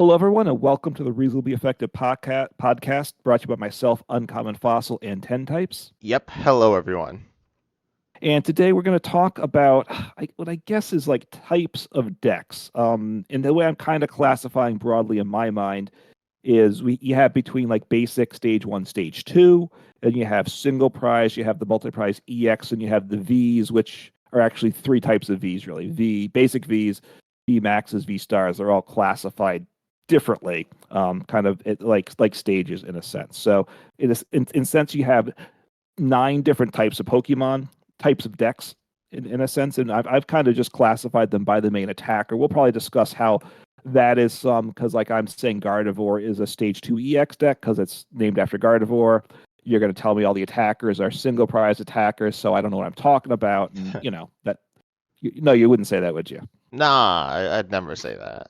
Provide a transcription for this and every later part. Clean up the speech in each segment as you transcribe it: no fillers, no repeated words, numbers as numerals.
Hello, everyone, and welcome to the Reasonably Effective podcast brought to you by myself, Uncommon Fossil, and 10 Types. Yep. Hello, everyone. And today we're going to talk about what I guess is like types of decks. And the way I'm kind of classifying broadly in my mind is you have between like basic stage one, stage two, and you have single prize, you have the multi prize EX, and you have the Vs, which are actually three types of Vs really. Basic Vs, V Maxes, V Stars, they're all classified differently, kind of like stages in a sense. So in sense, you have nine different types of Pokemon, types of decks in a sense, and I've kind of just classified them by the main attacker. We'll probably discuss how that is some because like I'm saying Gardevoir is a stage 2 EX deck because it's named after Gardevoir. You're going to tell me all the attackers are single prize attackers, so I don't know what I'm talking about, and that no, you wouldn't say that, would you? Nah, I'd never say that.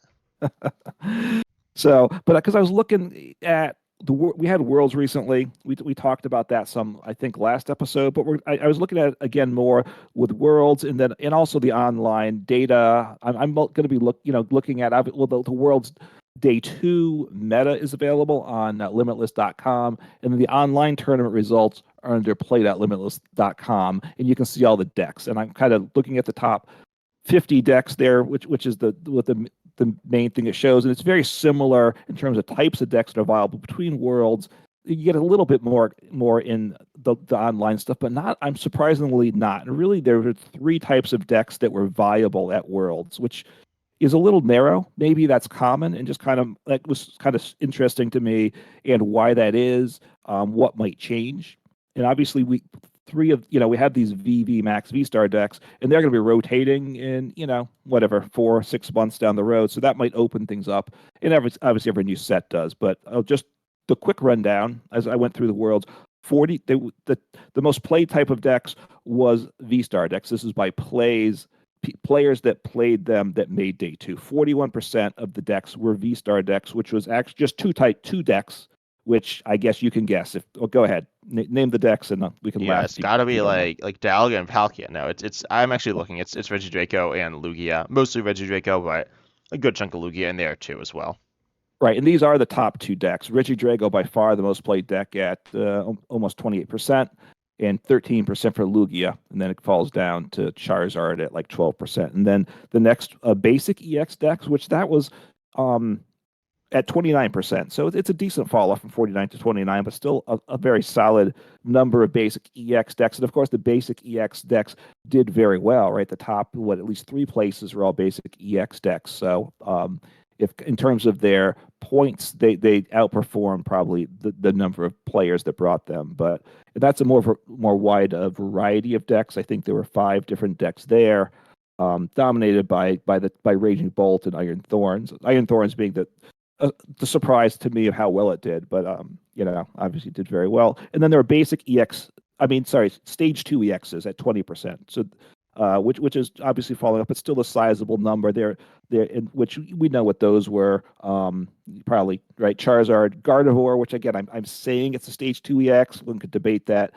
So, but because I was looking at we had Worlds recently. We talked about that some, I think, last episode. But I was looking at it again more with Worlds, and also the online data. I'm going to be looking at the Worlds Day 2 meta is available on limitless.com, and then the online tournament results are under play.limitless.com, and you can see all the decks. And I'm kind of looking at the top 50 decks there, which is the main thing it shows, and it's very similar in terms of types of decks that are viable between worlds. You get a little bit more in the online stuff, but not. I'm surprisingly not. And really, there were three types of decks that were viable at worlds, which is a little narrow. Maybe that's common, and just kind of that was kind of interesting to me, and why that is, what might change, and obviously we have these VV Max V Star decks, and they're going to be rotating in whatever 4 or 6 months down the road, so that might open things up. And obviously every new set does, but just the quick rundown as I went through the worlds. The most played type of decks was V Star decks. This is by players that played them that made day two. 41% of the decks were V Star decks, which was actually just two decks, which I guess you can guess. Go ahead, name the decks, and we can Yeah, laugh it's if got to you be don't know. like Dialga and Palkia. No, it's. I'm actually looking. It's Regidrago and Lugia. Mostly Regidrago, but a good chunk of Lugia in there too as well. Right, and these are the top two decks. Richie Drago by far the most played deck at almost 28%, and 13% for Lugia, and then it falls down to Charizard at like 12%. And then the next basic EX decks, which that was um, at 29%. So it's a decent fall off from 49 to 29, but still a very solid number of basic EX decks. And of course, the basic EX decks did very well, right? The top, at least three places were all basic EX decks. So if in terms of their points, they outperform probably the number of players that brought them. But that's a more wide variety of decks. I think there were 5 different decks there. Dominated by Raging Bolt and Iron Thorns. Iron Thorns being the surprise to me of how well it did, but obviously did very well. And then there are basic EX, I mean, sorry, stage 2 EXs at 20%. So, which is obviously falling up, but still a sizable number there. There, in which we know what those were. Probably right, Charizard, Gardevoir, which again I'm saying it's a stage 2 EX. One could debate that.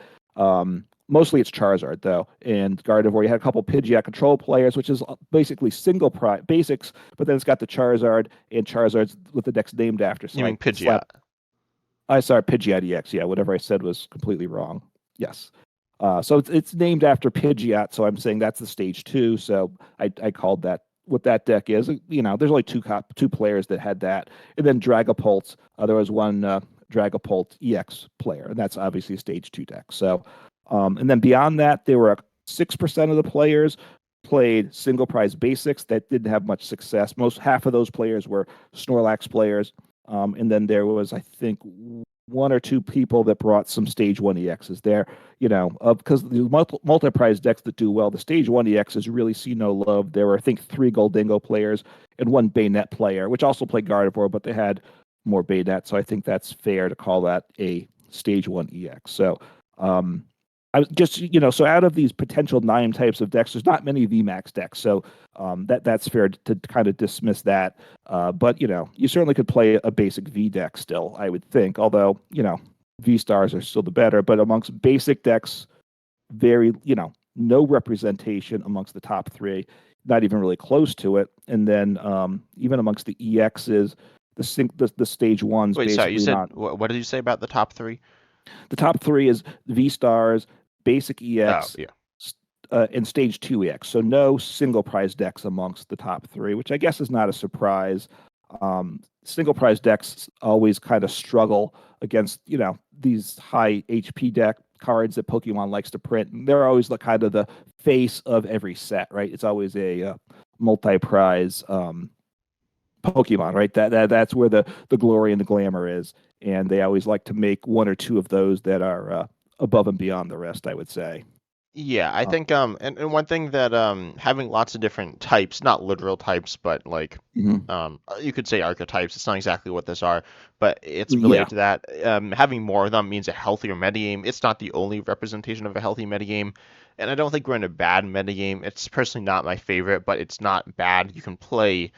Mostly it's Charizard though, and Gardevoir. You had a couple Pidgeot control players, which is basically single prize basics, but then it's got the Charizard and Charizard's with the decks named after. So You I mean Pidgeot? slap. I sorry, Pidgeot EX. Yeah, whatever I said was completely wrong. Yes. So it's named after Pidgeot. So I'm saying that's the stage 2. So I called that what that deck is. There's only two players that had that, and then Dragapult. There was one Dragapult EX player, and that's obviously a stage 2 deck. So, and then beyond that, there were 6% of the players played single prize basics that didn't have much success. Half of those players were Snorlax players. And then there was, I think, one or two people that brought some stage 1 EXs there, because the multi-prize decks that do well, the stage 1 EXs really see no love. There were, I think, 3 Goldingo players and 1 Baynet player, which also played Gardevoir, but they had more Baynet. So I think that's fair to call that a stage 1 EX. So, I just, so out of these potential 9 types of decks, there's not many VMAX decks. So that's fair to kind of dismiss that. But, you certainly could play a basic V deck still, I would think. Although, V stars are still the better. But amongst basic decks, very, no representation amongst the top 3, not even really close to it. And then even amongst the EXs, The stage one's Wait, sorry, you basically said not. what did you say about the top three? The top three is V stars, basic Oh, EX, yeah. and stage two EX. So no single prize decks amongst the top three, which I guess is not a surprise. Single prize decks always kind of struggle against, these high HP deck cards that Pokemon likes to print. And they're always the kind of the face of every set, right? It's always a multi-prize Pokemon, right? That's where the glory and the glamour is, and they always like to make one or two of those that are above and beyond the rest, I would say. Yeah, I Uh, think and one thing that having lots of different types, not literal types, but like mhm. you could say archetypes. It's not exactly what those are, but it's related Yeah, to that. Having more of them means a healthier metagame. It's not the only representation of a healthy metagame, and I don't think we're in a bad metagame. It's personally not my favorite, but it's not bad. You can play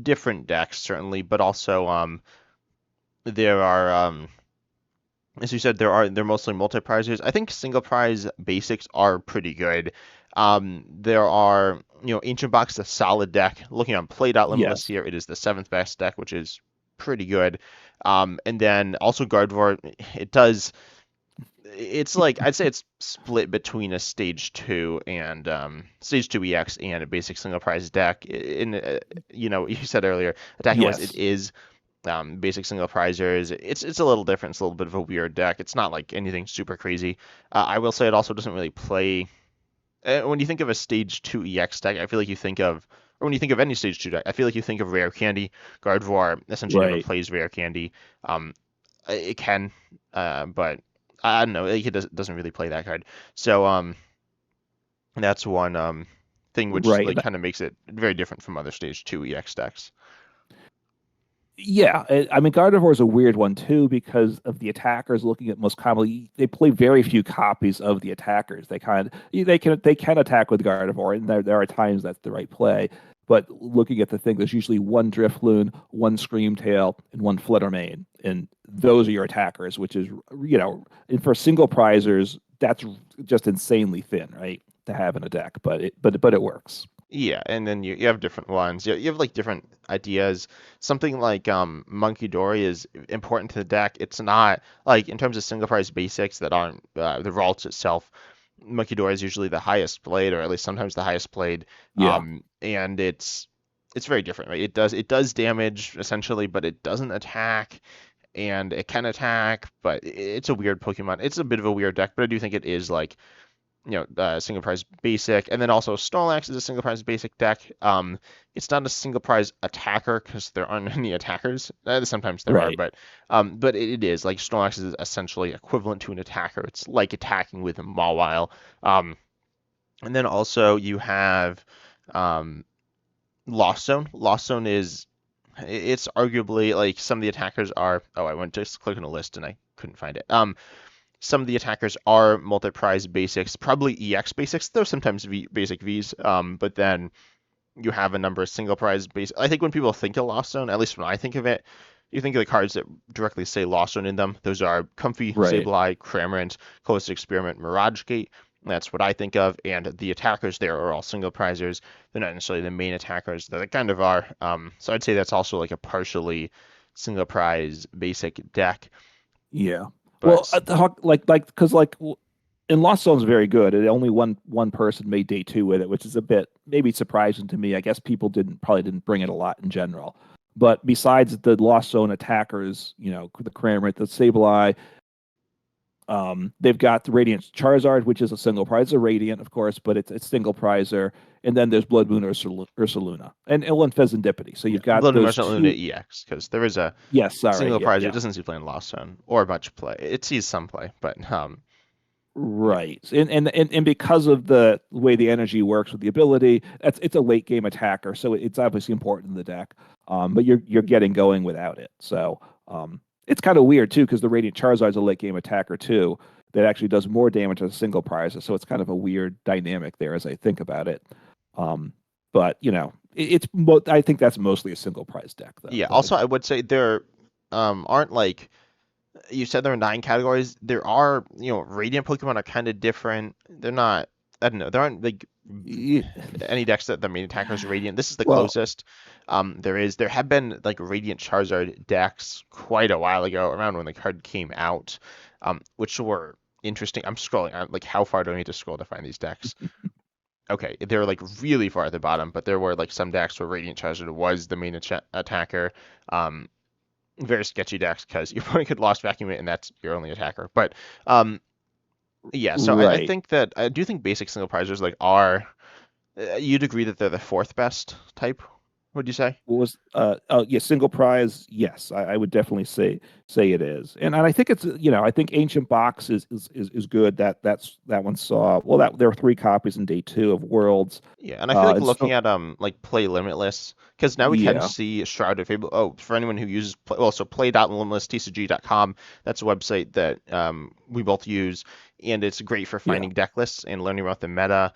different decks certainly, but also there are as you said, they're mostly multi-prizes. I think single prize basics are pretty good. There are, Ancient Box, a solid deck. Looking on Play.Limitless yes, here, it is the seventh best deck, which is pretty good. And then also Gardevoir, it does. It's like I'd say it's split between a stage two and stage two EX and a basic single prize deck. You said earlier, attacking wise, it yes, is basic single prizers. It's a little different. It's a little bit of a weird deck. It's not like anything super crazy. I will say it also doesn't really play. When you think of a stage two EX deck, I feel like you think of, or when you think of any stage two deck, I feel like you think of rare candy. Gardevoir essentially never right. plays rare candy. Um, it can, but I don't know. Like, doesn't really play that card. So that's one thing which Right. like kind of makes it very different from other stage two EX decks. Yeah, I mean Gardevoir is a weird one too because of the attackers looking at most commonly they play very few copies of the attackers. They can attack with Gardevoir, and there are times that's the right play. But looking at the thing, there's usually one Drifloon, one Screamtail, and one Fluttermane, and those are your attackers, which is and for single prizers, that's just insanely thin, right? To have in a deck, but it works. Yeah, and then you have different ones. You have like different ideas. Something like Monkey Dory is important to the deck. It's not like in terms of single price basics that aren't the vaults itself. Monkey Dory is usually the highest played, or at least sometimes the highest played. Yeah, And it's very different, right? It does damage essentially, but it doesn't attack, and it can attack, but it's a weird Pokemon. It's a bit of a weird deck, but I do think it is like single prize basic, and then also Snorlax is a single prize basic deck. It's not a single prize attacker because there aren't any attackers. Sometimes there are, right. but it is like Snorlax is essentially equivalent to an attacker. It's like attacking with a Mawile. Um, and then also you have um, Lost Zone. Lost Zone is it's arguably like some of the attackers are. Oh, I went just click on a list and I couldn't find it. Some of the attackers are multi-prize basics, probably EX basics, though sometimes basic Vs. But then you have a number of single prize base. I think when people think of Lost Zone, at least when I think of it, you think of the cards that directly say Lost Zone in them. Those are Comfy, Right. Sableye, Cramorant, Closed Experiment, Mirage Gate. That's what I think of. And the attackers there are all single prizers. They're not necessarily the main attackers. They kind of are. So I'd say that's also like a partially single prize basic deck. Yeah. Well, But the Hawk, like, because and Lost Zone's very good. And only one person made day two with it, which is a bit maybe surprising to me. I guess people probably didn't bring it a lot in general. But besides the Lost Zone attackers, the Cramorant, the Sableye, they've got the Radiant Charizard, which is a single prizer, Radiant, of course, but it's single prizer. And then there's Blood Moon Ursaluna and Ilan Fezandipity. So yeah, you've got Blood Moon those Merchant Luna two. EX because there is a Yes, sorry. single Yeah, prize. It yeah. doesn't seem to play in Lost Zone or much play. It sees some play, but yeah, Right. And because of the way the energy works with the ability, it's a late game attacker, so it's obviously important in the deck. But you're getting going without it. So it's kind of weird too, because the Radiant Charizard's a late game attacker too, that actually does more damage as a single prize. So it's kind of a weird dynamic there as I think about it. Um, but I think that's mostly a single prize deck though. yeah. But Also, I would say there aren't like you said there are nine categories. There are Radiant Pokemon are kind of different. They're not. I don't know. There aren't like Y- any decks that the main attacker is Radiant. This is the Well, closest. There have been like Radiant Charizard decks quite a while ago, around when the card came out, which were interesting. I'm scrolling. Like, how far do I need to scroll to find these decks? Okay, they're like really far at the bottom, but there were like some decks where Radiant Charizard was the main attacker. Um, Very sketchy decks because your opponent could Lost Vacuum it, and that's your only attacker. But um, yeah, so I right. think that I do think basic single prizers like are. You'd agree that they're the fourth best type, would you say? What was oh yeah, single prize? Yes, I would definitely say it is, and I think it's I think Ancient Box is good. That one saw well that there were three copies in day two of Worlds, Yeah, and I feel like and looking so at like Play Limitless, because now we can yeah, see Shrouded Fable. Oh, for anyone who uses play, well, so play.limitlesstcg.com, that's a website that we both use, and it's great for yeah, finding deck lists and learning about the meta.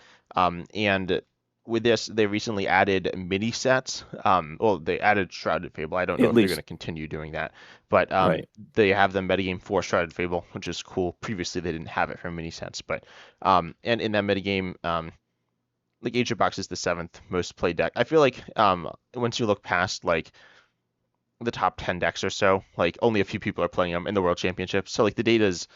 And with this, they recently added mini sets. Well, they added Shrouded Fable. I don't know at if they're going to least continue doing that, but right. they have the metagame for Shrouded Fable, which is cool. Previously, they didn't have it for mini sets, but and in that metagame, like Age of Box is the seventh most played deck. I feel like once you look past like the top 10 decks or so, like only a few people are playing them in the World Championship. So like the data is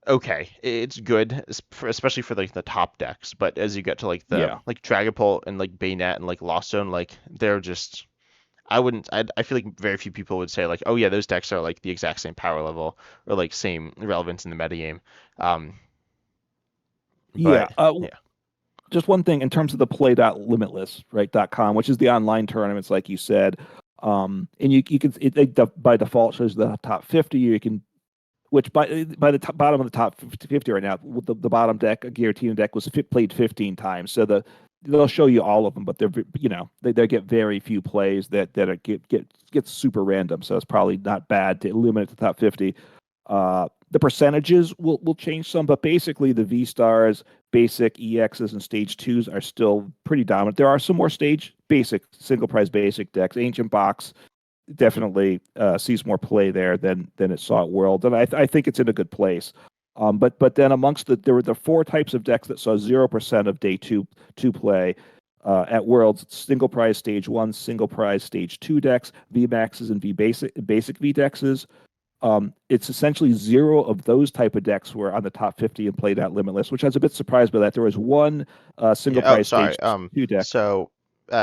okay. It's good, especially for like the top decks. But as you get to like the Yeah, like Dragapult and like Bayonet and like Lost Zone, like they're just I wouldn't. I feel like very few people would say like, oh yeah, those decks are like the exact same power level or like same relevance in the metagame. Um, yeah. but yeah, Just one thing in terms of the play.limitless, right, .com, which is the online tournaments, like you said. And you can by default shows the top 50. You can which by the bottom of the top 50 right now, the bottom deck, a Guillotine deck, was played 15 times. So they'll show you all of them, but they get very few plays that are, get super random. So it's probably not bad to eliminate the top 50. The percentages will change some, but basically the V stars, basic EXs, and stage twos are still pretty dominant. There are some more stage basic single prize basic decks. Ancient Box definitely sees more play there than it saw at World, and I think it's in a good place. But then amongst there were the four types of decks that saw 0% of day two play. At Worlds, single prize stage one, single prize stage two decks, V maxes and V basic V dexes. It's essentially zero of those type of decks were on the top 50 and played at Limitless, which I was a bit surprised by that. There was one yeah. single Oh, prize sorry. stage two deck. So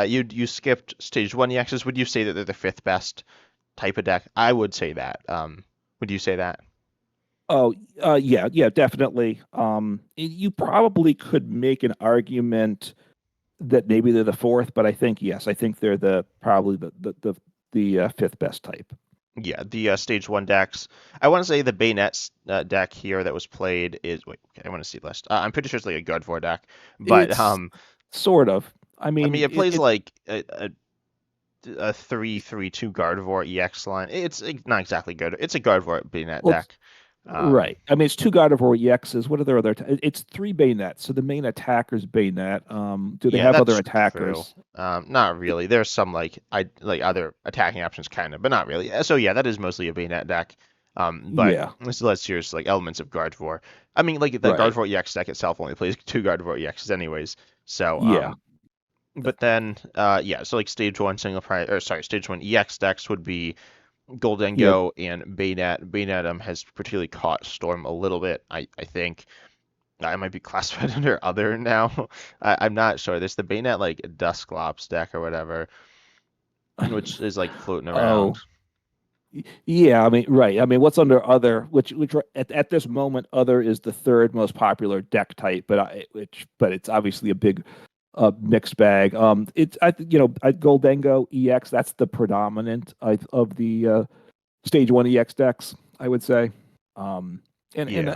you skipped stage one EXs. Would you say that they're the fifth best type of deck? I would say that. Would you say that? Oh, yeah, definitely. You probably could make an argument that maybe they're the fourth, but I think yes, I think they're probably the fifth best type. Yeah, the stage one decks. I want to say the Bayonet deck here that was played is wait. Okay, I want to see the list. I'm pretty sure it's like a Guard deck, but It's sort of. I I mean mean, it plays like a 3/3/2 Gardevoir EX line. It's not exactly good. It's a Gardevoir Bayonet well, deck. Um, right. I mean, it's two God of War EXs. What are their other? It's three bayonets. So the main attacker's bayonet. Do they Yeah, have other that's true. attackers? Not It, really. There's some like other attacking options kind of, but not really. So yeah, that is mostly a Bayonet deck. But yeah. this lets here's like elements of Gardevoir. I mean, like the Right. Gardevoir EX deck itself only plays two Gardevoir EXs anyways. So Yeah. but then yeah, so like stage one single prize or sorry, stage one EX decks would be Yeah. Goldengo and Bayonet. Bayonet has particularly caught Storm a little bit, I think. I might be classified under other now. I'm not sure. There's the Bayonet like Dusclops deck or whatever, which is like floating around. Oh, yeah. I mean, right. I mean, what's under other? Which at this moment, other is the third most popular deck type, but it's obviously a big mixed bag. It's Goldengo EX. That's the predominant of the stage one EX decks, I would say. Um, and Yeah.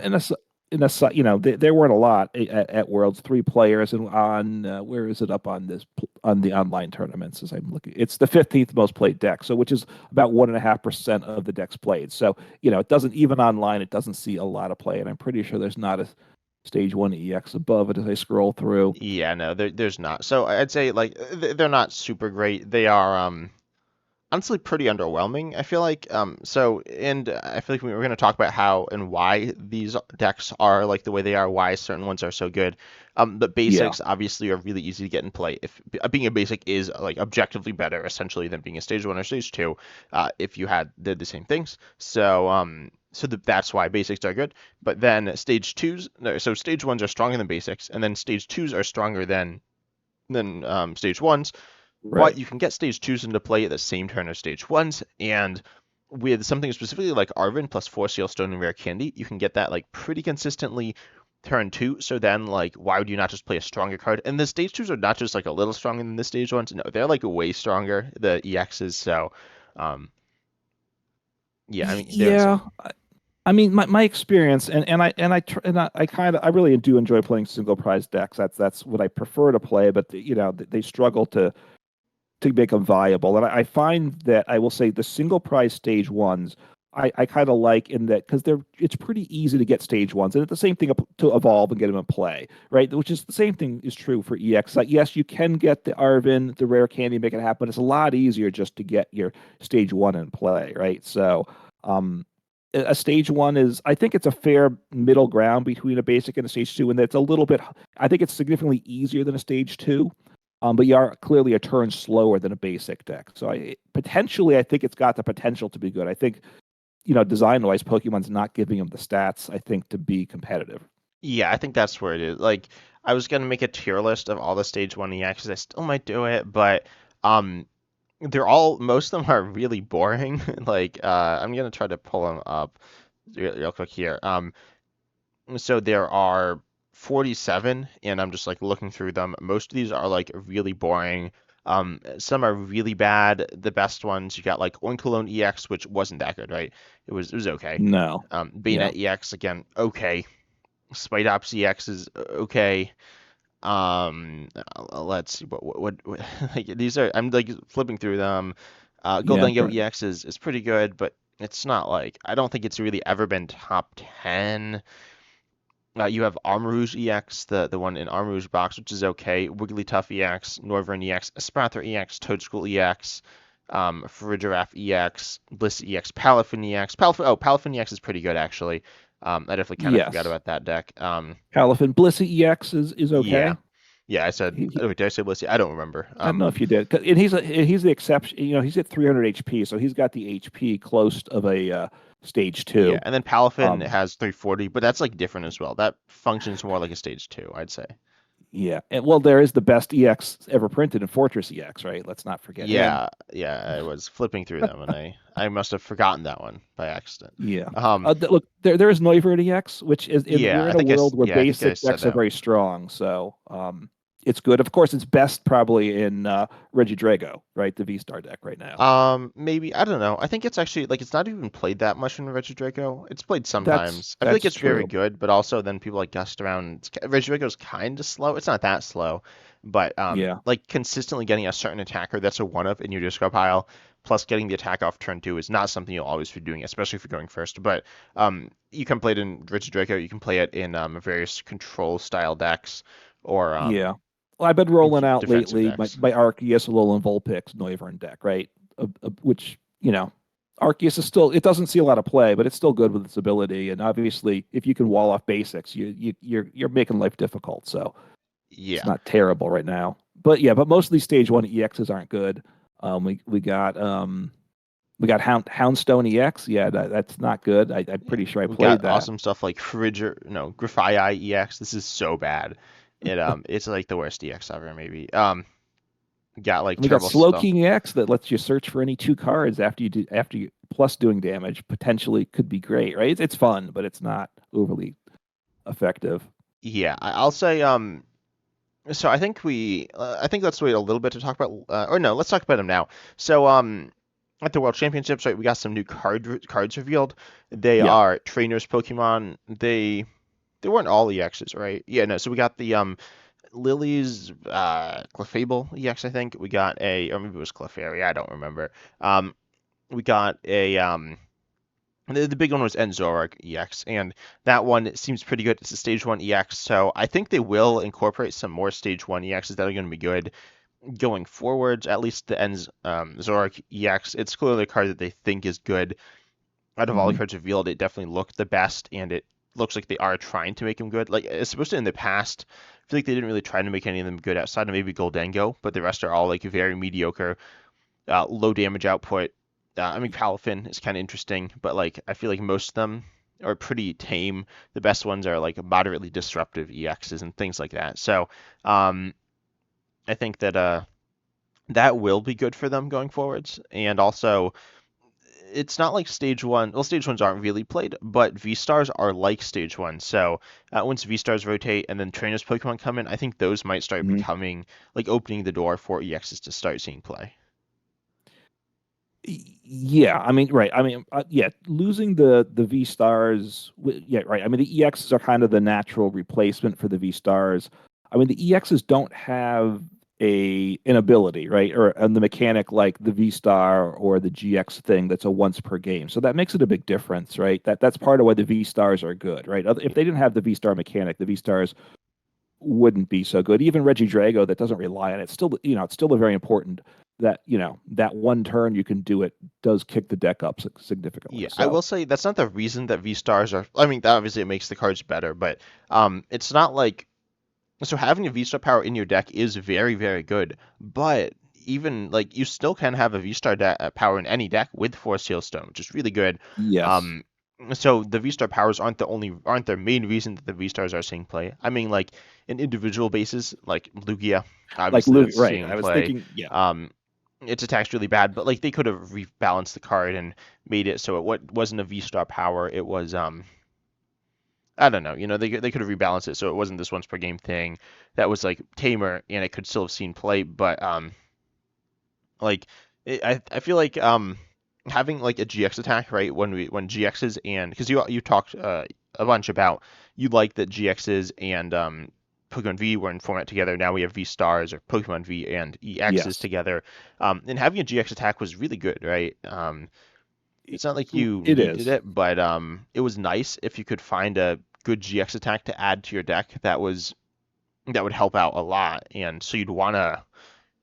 there weren't a lot at Worlds. Three players and on where is it up on this on the online tournaments? As I'm looking, it's the 15th most played deck, so which is about 1.5% of the decks played. So it doesn't even online. It doesn't see a lot of play, and I'm pretty sure there's not a stage one EX above it as I scroll through. Yeah, no, there's not. So I'd say like they're not super great. They are honestly pretty underwhelming. I feel like and I feel like we were going to talk about how and why these decks are like the way they are, why certain ones are so good. But Yeah, basics obviously are really easy to get in play. If being a basic is like objectively better essentially than being a stage one or stage two, if you had did the same things. That's why basics are good. But then stage twos, no, so stage ones are stronger than basics, and then stage twos are stronger than stage ones, but right. you can get stage twos into play at the same turn as stage ones, and with something specifically like Arvin plus 4 Sealstone and Rare Candy, you can get that like pretty consistently turn two. So then, like, why would you not just play a stronger card? And the stage twos are not just like a little stronger than the stage ones. No, they're like way stronger, the EXs. So, um, yeah, I mean, they're Yeah, insane. I mean, my experience, I kind of I really do enjoy playing single prize decks. That's what I prefer to play, but they struggle to make them viable. And I find that I will say the single prize stage ones I kind of like in that because it's pretty easy to get stage ones, and it's the same thing to evolve and get them in play, right? Which is the same thing is true for EX. Like, yes, you can get the Arvin, the rare candy, make it happen. It's a lot easier just to get your stage one in play, right? So, um, a stage one is I think it's a fair middle ground between a basic and a stage two, and it's a little bit. I think it's significantly easier than a stage two, but you are clearly a turn slower than a basic deck. So I think it's got the potential to be good. I think design wise, Pokemon's not giving them the stats. I think to be competitive. Yeah, I think that's where it is. Like, I was gonna make a tier list of all the stage one EXs. I still might do it, but um, most of them are really boring. Like, I'm gonna try to pull them up real quick here. So there are 47, and I'm just like looking through them. Most of these are like really boring. Some are really bad. The best ones you got like Oinkologne EX, which wasn't that good, right? It was okay. No, yeah, Bayonet EX again, okay. Spite Ops EX is okay. Let's see what like these are. I'm like flipping through them. yeah. I'm Goldengo trying. EX is pretty good, but it's not like I don't think it's really ever been top 10. You have Armarouge EX, the one in Armarouge box, which is okay. Wigglytuff EX, Northern EX, Sprather EX, Toadschool EX, Farigiraf EX, Bliss EX, Palafin EX. Palafin EX is pretty good actually. I definitely kind of forgot Yes, about that deck. Palafin Blissey EX is Yeah, okay. yeah. I said, oh, wait, did I say Blissey? I don't remember. I don't know if you did, and he's the exception. He's at 300 HP, so he's got the HP close of a stage Yeah, two. and then Palafin Um, has 340, but that's like different as well. That functions more like a stage two, I'd say. yeah, and well, there is the best EX ever printed in Fortress EX, right? Let's not forget him. Yeah, yeah, I was flipping through them and I must have forgotten that one by accident. Yeah. Um, Look, there is Neuvert EX, which is yeah, we're in a world where yeah, I think I basic said decks are that very one. strong, so it's good. Of course, it's best probably in Regidrago, right? The V Star deck right now. Maybe I don't know. I think it's actually like it's not even played that much in Regidrago. It's played sometimes. I feel like That's it's very true. good, but also then people like gust around. Regidrago's kind of slow. It's not that slow, but Yeah, like consistently getting a certain attacker that's a one of in your discard pile, plus getting the attack off turn two is not something you'll always be doing, especially if you're going first. But you can play it in Regidrago. You can play it in various control style decks or yeah. Well, I've been rolling out defensive lately decks. my Arceus, Alolan Vulpix, Noivern deck, right? Which Arceus is still, it doesn't see a lot of play, but it's still good with its ability. And obviously, if you can wall off basics, you're making life difficult. So it's Yeah. not terrible right now. But yeah, but most of these stage one EXs aren't good. We got Houndstone EX. Yeah, that's not good. I'm Yeah, pretty sure I we got played that. awesome stuff like no, Grafii EX. This is so bad. It's like the worst EX ever, maybe. Got like And we got terrible Slow stuff. King EX that lets you search for any two cards after you plus doing damage. Potentially could be great, right? It's fun, but it's not overly effective. Yeah, I'll say So I think let's wait a little bit to talk about or no, let's talk about them now. So at the World Championships, right, we got some new cards revealed. They Yeah. are trainers Pokemon. They weren't all EXs, right? Yeah, no. So we got the Lily's Clefable EX, I think. We got or maybe it was Clefairy, I don't remember. We got the big one was Enzorg EX, and that one seems pretty good. It's a stage one EX, so I think they will incorporate some more stage one EXs that are going to be good. going forwards, at least the ends Zorak EX, it's clearly a card that they think is good. Out of all the Hmm. cards revealed, it definitely looked the best, and it looks like they are trying to make him good. Like, especially in the past, I feel like they didn't really try to make any of them good outside of maybe Goldengo, but the rest are all like very mediocre, low damage output. I mean, Palafin is kind of interesting, but like I feel like most of them are pretty tame. The best ones are like moderately disruptive EXs and things like that. So um, I think that that will be good for them going forwards. And also, it's not like stage one. Well, stage ones aren't really played, but V stars are like stage one. So once V stars rotate and then trainers Pokemon come in, I think those might start becoming like opening the door for EXs to start seeing play. Yeah, I mean, right. I mean, yeah, losing the V stars. Yeah, right. I mean, the EXs are kind of the natural replacement for the V stars. I mean, the EXs don't have an ability, right, or and the mechanic like the V star or the GX thing that's a once per game. So that makes it a big difference, right? That's part of why the V stars are good, right? If they didn't have the V star mechanic, the V stars wouldn't be so good. Even Reggie Drago that doesn't rely on it, still, it's still a very important that, that one turn you can do it does kick the deck up significantly. Yeah, I So will say that's not the reason that V stars are. I mean, that obviously it makes the cards better, but it's not like so having a V-Star power in your deck is very, very good, but even like you still can have a V-Star power in any deck with Force Seal Stone, which is really good. yes, Um, so the V-Star powers aren't the main reason that the V-Stars are seeing play. I mean, like in individual bases, like Lugia, like obviously Luke, that's right? seeing I was play. thinking, yeah, Um, its attack's really bad, but like they could have rebalanced the card and made it so wasn't a V-Star power. It was I don't know. They could have rebalanced it so it wasn't this once per game thing that was like tamer and it could still have seen play. But like I feel like having like a GX attack right when GXs and because you talked a bunch about you like that GXs and Pokemon V were in format together. Now we have V stars or Pokemon V and EXs yes, together. And having a GX attack was really good, right? it, It's not like you it needed is. it, but it was nice if you could find a good GX attack to add to your deck that would help out a lot. And so you'd want to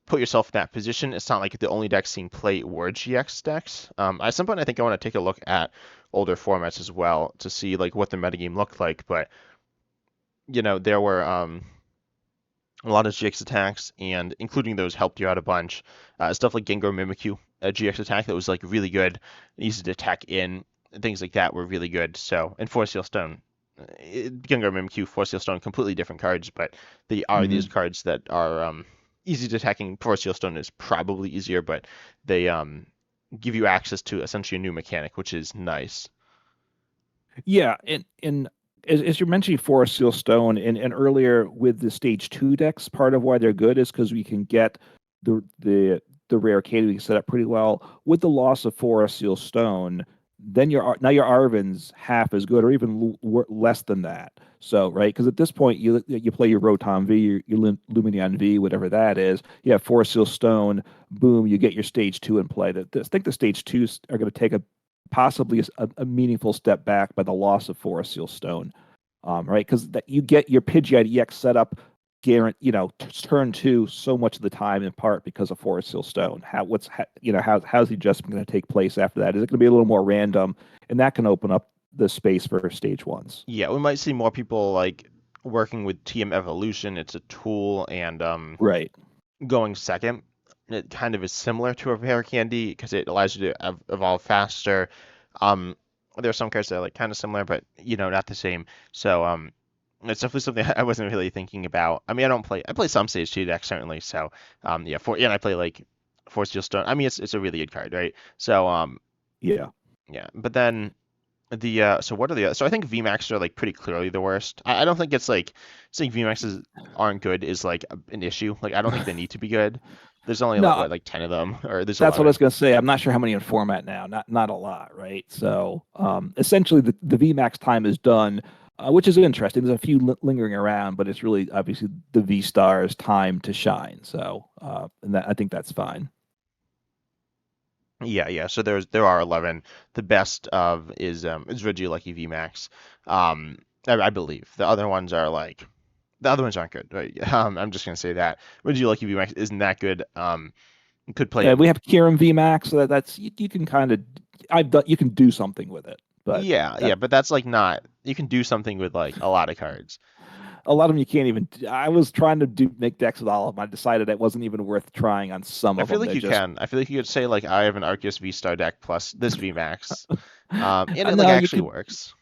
put yourself in that position. It's not like the only decks seeing play were GX decks. At some point, I think I want to take a look at older formats as well to see like what the metagame looked like. But there were a lot of GX attacks, and including those helped you out a bunch. Stuff like Gengar Mimikyu, a GX attack that was like really good, easy to attack in, things like that were really good. So, and Force Seal Stone, Gengar Mimikyu, Force Seal Stone, completely different cards, but they are these Mhm. cards that are easy to attacking. Force Seal Stone is probably easier, but they give you access to essentially a new mechanic, which is nice. Yeah, and as you're mentioning Forest Seal Stone and earlier with the stage two decks, part of why they're good is because we can get the rare Arcade we can set up pretty well. With the loss of Forest Seal Stone, then your Arven's half as good or even less than that. So right, because at this point you play your Rotom V, your Lumineon V, whatever that is. You have Forest Seal Stone, boom, you get your stage two in play. I think the stage twos are going to take a possibly a meaningful step back by the loss of Forest Seal Stone, right? Because that you get your Pidgeot EX set up, turn two so much of the time in part because of Forest Seal Stone. How's the adjustment going to take place after that? Is it going to be a little more random, and that can open up the space for stage ones? Yeah, we might see more people like working with TM Evolution. It's a tool, and Right. going second. It kind of is similar to a rare candy because it allows you to evolve faster. Um, there are some cards that are like kind of similar, but not the same. So it's definitely something I wasn't really thinking about. I mean, I play some stage two decks certainly. So yeah, and I play like Force Steel Stone. I mean, it's a really good card, right? So Yeah. yeah, but then so what are the so I think VMAX are like pretty clearly the worst. I don't think it's like saying VMAXs aren't good is like an issue. Like I don't think they need to be good. There's only like No, what like 10 of them or there's that's what I was 11. going to say. I'm not sure how many in format now. Not a lot, right? So essentially, the VMAX time is done, which is interesting. There's a few lingering around, but it's really obviously the V Star's time to shine. So and I think that's fine. Yeah, yeah. So there are 11. The best of is Regieleki VMAX. I believe the other ones are like The other ones aren't good. Right? I'm just gonna say that. Regieleki VMAX isn't that good. Could play We have Kirim VMAX, so that's you can kind of I've done you can do something with it, but yeah, that yeah, but that's like not. You can do something with like a lot of cards. a lot of them you can't even. I was trying to do make decks with all of them. I decided it wasn't even worth trying on some I of feel them. like They're you just can. I feel like you could say like I have an Arceus V Star deck plus this VMAX, and it like no, you actually could. works.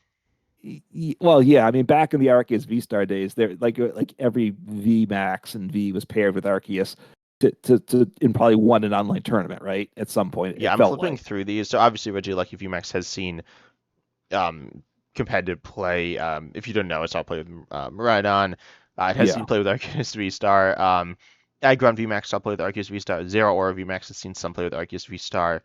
Well, yeah, I mean, back in the Arceus V Star days, there like every V Max and V was paired with Arceus to in probably won an online tournament, right? At some point, Yeah, it I'm felt flipping like. through these. So obviously Regieleki VMAX has seen competitive play. If you don't know, it's all played with Miraidon. It has Yeah. seen play with Arceus V-Star. Aggron VMAX all play with Arceus V-Star. Zero Aura VMAX has seen some play with Arceus V-Star.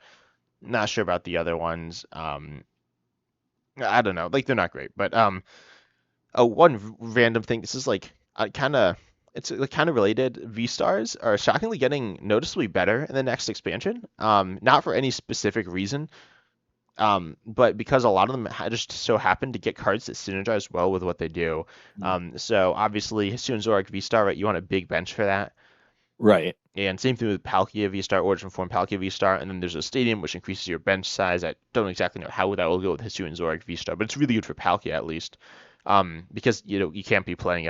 Not sure about the other ones. I don't know. Like they're not great, but oh, one random thing. This is like kind of it's like kind of related. V stars are shockingly getting noticeably better in the next expansion. Not for any specific reason, but because a lot of them just so happen to get cards that synergize well with what they do. Mm. So obviously, Hisuian Zorak V-Star, right? You want a big bench for that. Right. And same thing with Palkia V-Star, Origin Form Palkia V-Star, and then there's a stadium which increases your bench size. I don't exactly know how that will go with Hisuian Zorak V-Star, but it's really good for Palkia at least. Because you can't be playing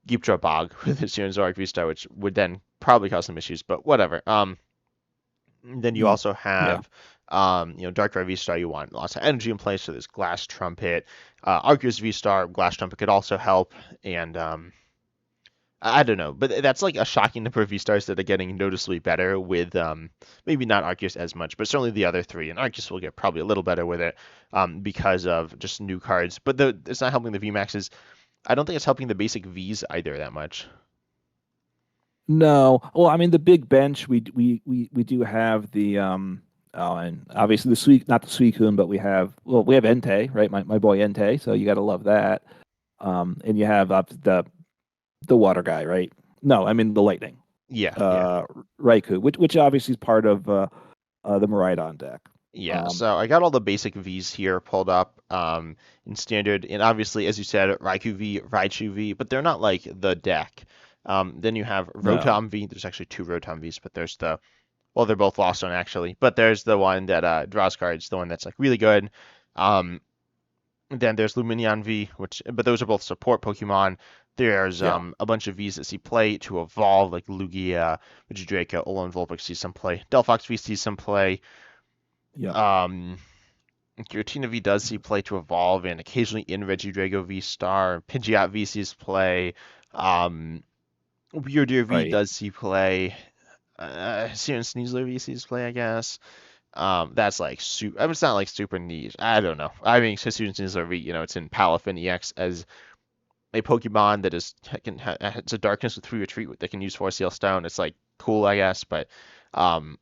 Geepdra Bog with Hisuian Zorak V-Star, which would then probably cause some issues, but whatever. Then you Mm. also Yeah. have, Darkrai V-Star. You want lots of energy in place, so there's Glass Trumpet. Arceus V-Star, Glass Trumpet could also help, and I don't know, but that's like a shocking number of V-Stars that are getting noticeably better with, maybe not Arceus as much, but certainly the other three, and Arceus will get probably a little better with it, because of just new cards. But it's not helping the VMAXs. I don't think it's helping the basic Vs either that much. No. Well, I mean, the big bench, we do have the oh, and obviously the sweet not the Suicune, but we have Entei, right? My boy Entei, so you got to love that. And you have the water guy, right? No, I mean the lightning. Yeah, yeah. Uh Raikou, which obviously is part of the Miraidon deck. Yeah, Um so I got all the basic Vs here pulled up in standard, and obviously, as you said, Raikou V, Raichu V, but they're not like the deck. Then you have no. Rotom V. There's actually two Rotom Vs, but there's well, they're both lost on actually, but there's the one that draws cards, the one that's like really good. Um, then there's Lumineon V, but those are both support Pokemon. There's Yeah. a bunch of Vs that see play to evolve, like Lugia, Regidrago, Alolan Vulpix sees some play. Delphox V sees some play. Yeah. Um, Giratina V does see play to evolve, and occasionally in Regidrago V Star, Pidgeot V sees play. Um, Weirdeer V Right. does see play. Siren Sneasler V sees play, I guess. That's like super. I mean, it's not like super niche. I don't know. I mean, Siren Sneasler V, it's in Palafin EX as a Pokemon that it's a Darkness with 3 Retreat that can use Force Seal Stone. It's like cool, I guess, but um,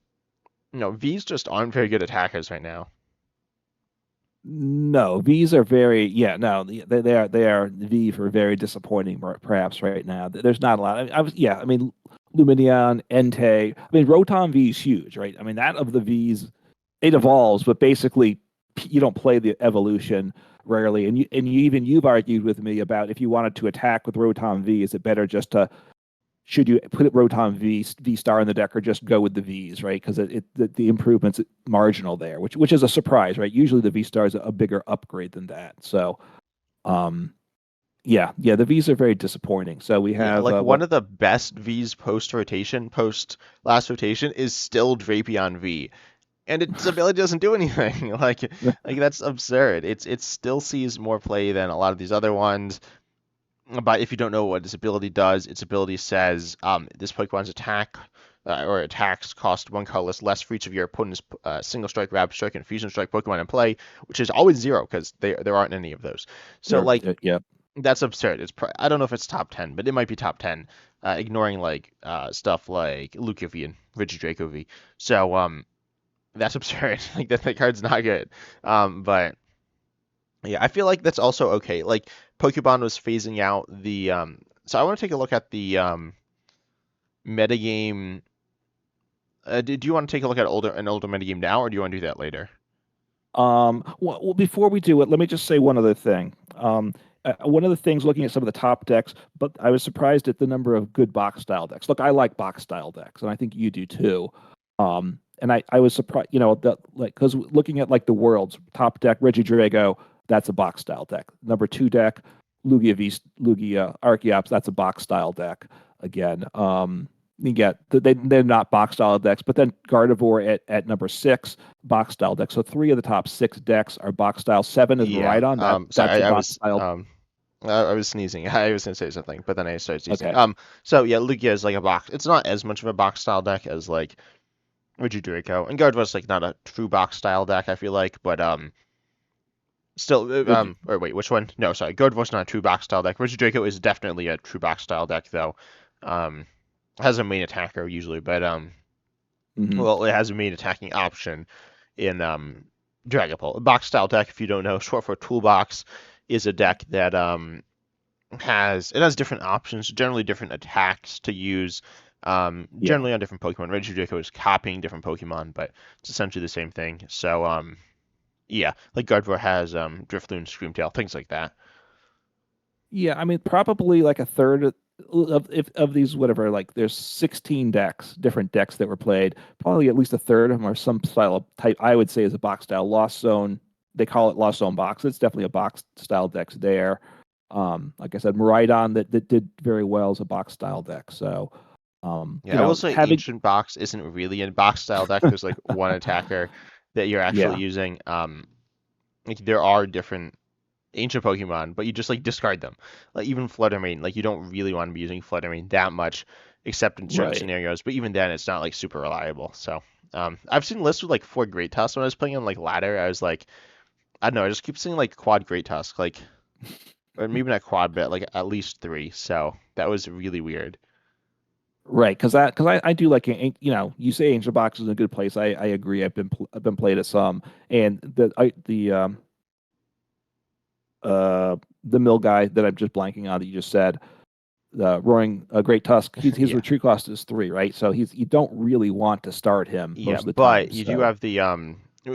V's just aren't very good attackers right now. No, V's are very yeah, no, they are V for very disappointing perhaps right now. There's not a lot. I mean Lumineon, Entei. I mean Rotom V is huge, right? I mean that of the V's it evolves, but basically you don't play the evolution rarely. You've argued with me about if you wanted to attack with Rotom V, is it better just to should you put it Rotom V Star in the deck or just go with the Vs, right? Because the improvement's marginal there, which is a surprise, right? Usually the V Star is a bigger upgrade than that. So, um, yeah, the Vs are very disappointing. So we Yeah, have like one what? of the best V's post last rotation is still Drapion V, and its ability doesn't do anything. Like that's absurd. It still sees more play than a lot of these other ones. But if you don't know what its ability does, its ability says this Pokemon's attack or attacks cost 1 colorless less for each of your opponent's single strike, rapid strike, and fusion strike Pokemon in play, which is always zero because there aren't any of those. So like Yeah, that's absurd. I don't know if it's top 10, but it might be top 10, ignoring like stuff like Lugia V and Regidrago V. So that's absurd. Like that card's not good. But yeah, I feel like that's also okay. Like Pokemon was phasing out the so I want to take a look at the metagame. Do you want to take a look at an older metagame now, or do you want to do that later? Well, before we do it, let me just say one other thing. one of the things looking at some of the top decks, but I was surprised at the number of good box style decks. Look, I like box style decks, and I think you do too. And I was surprised, that like because looking at like the world's top deck, Reggie Drago, that's a box style deck. Number two deck, Lugia Archeops, that's a box style deck again. You get they're not box style decks, but then Gardevoir at number six, box style deck. So three of the top six decks are box style. Seven is Yeah. Maridon. That's Sorry, a box style. I was sneezing. I was gonna say something, but then I started sneezing. Okay. So yeah, Lugia is like a box. It's not as much of a box style deck as like Reggie Draco, and Gardevoir's like not a true box style deck. I feel like, but still, Reggie. or wait, which one? No, sorry, Gardevoir's not a true box style deck. Reggie Draco is definitely a true box style deck, though. Um, has a main attacker usually, but Hmm. well, it has a main attacking option in Dragapult. A box style deck, if you don't know, short for toolbox, is a deck that has different options, generally different attacks to use. Yeah. Generally on different Pokemon. Reggie Draco is copying different Pokemon, but it's essentially the same thing. So yeah, like Gardevoir has Drifloon, Screamtail, things like that. Yeah, I mean, probably like a third of these, whatever, like there's 16 decks, different decks that were played. Probably at least a third of them are some style of type, I would say is a box style. Lost Zone, they call it Lost Zone box. It's definitely a box style decks there. Like I said, Maridon that did very well as a box style deck. So, Yeah, I will say having, Ancient Box isn't really a box style deck. There's like one attacker that you're actually yeah, using. Like there are different ancient Pokemon, but you just like discard them. Like even Fluttermane, like you don't really want to be using Fluttermane that much, except in certain right. scenarios. But even then, it's not like super reliable. So I've seen lists with like four Great Tusks when I was playing on like ladder. I was like, I don't know, I just keep seeing like quad Great Tusk, like or maybe not quad, but like at least three. So that was really weird. Right, because I do like you say Angel Box is a good place. I agree. I've been played at some, and the mill guy that I'm just blanking on that you just said, the roaring Great Tusk. His Yeah. retreat cost is three, right? So you don't really want to start him Yeah, most of the time. but you do So have the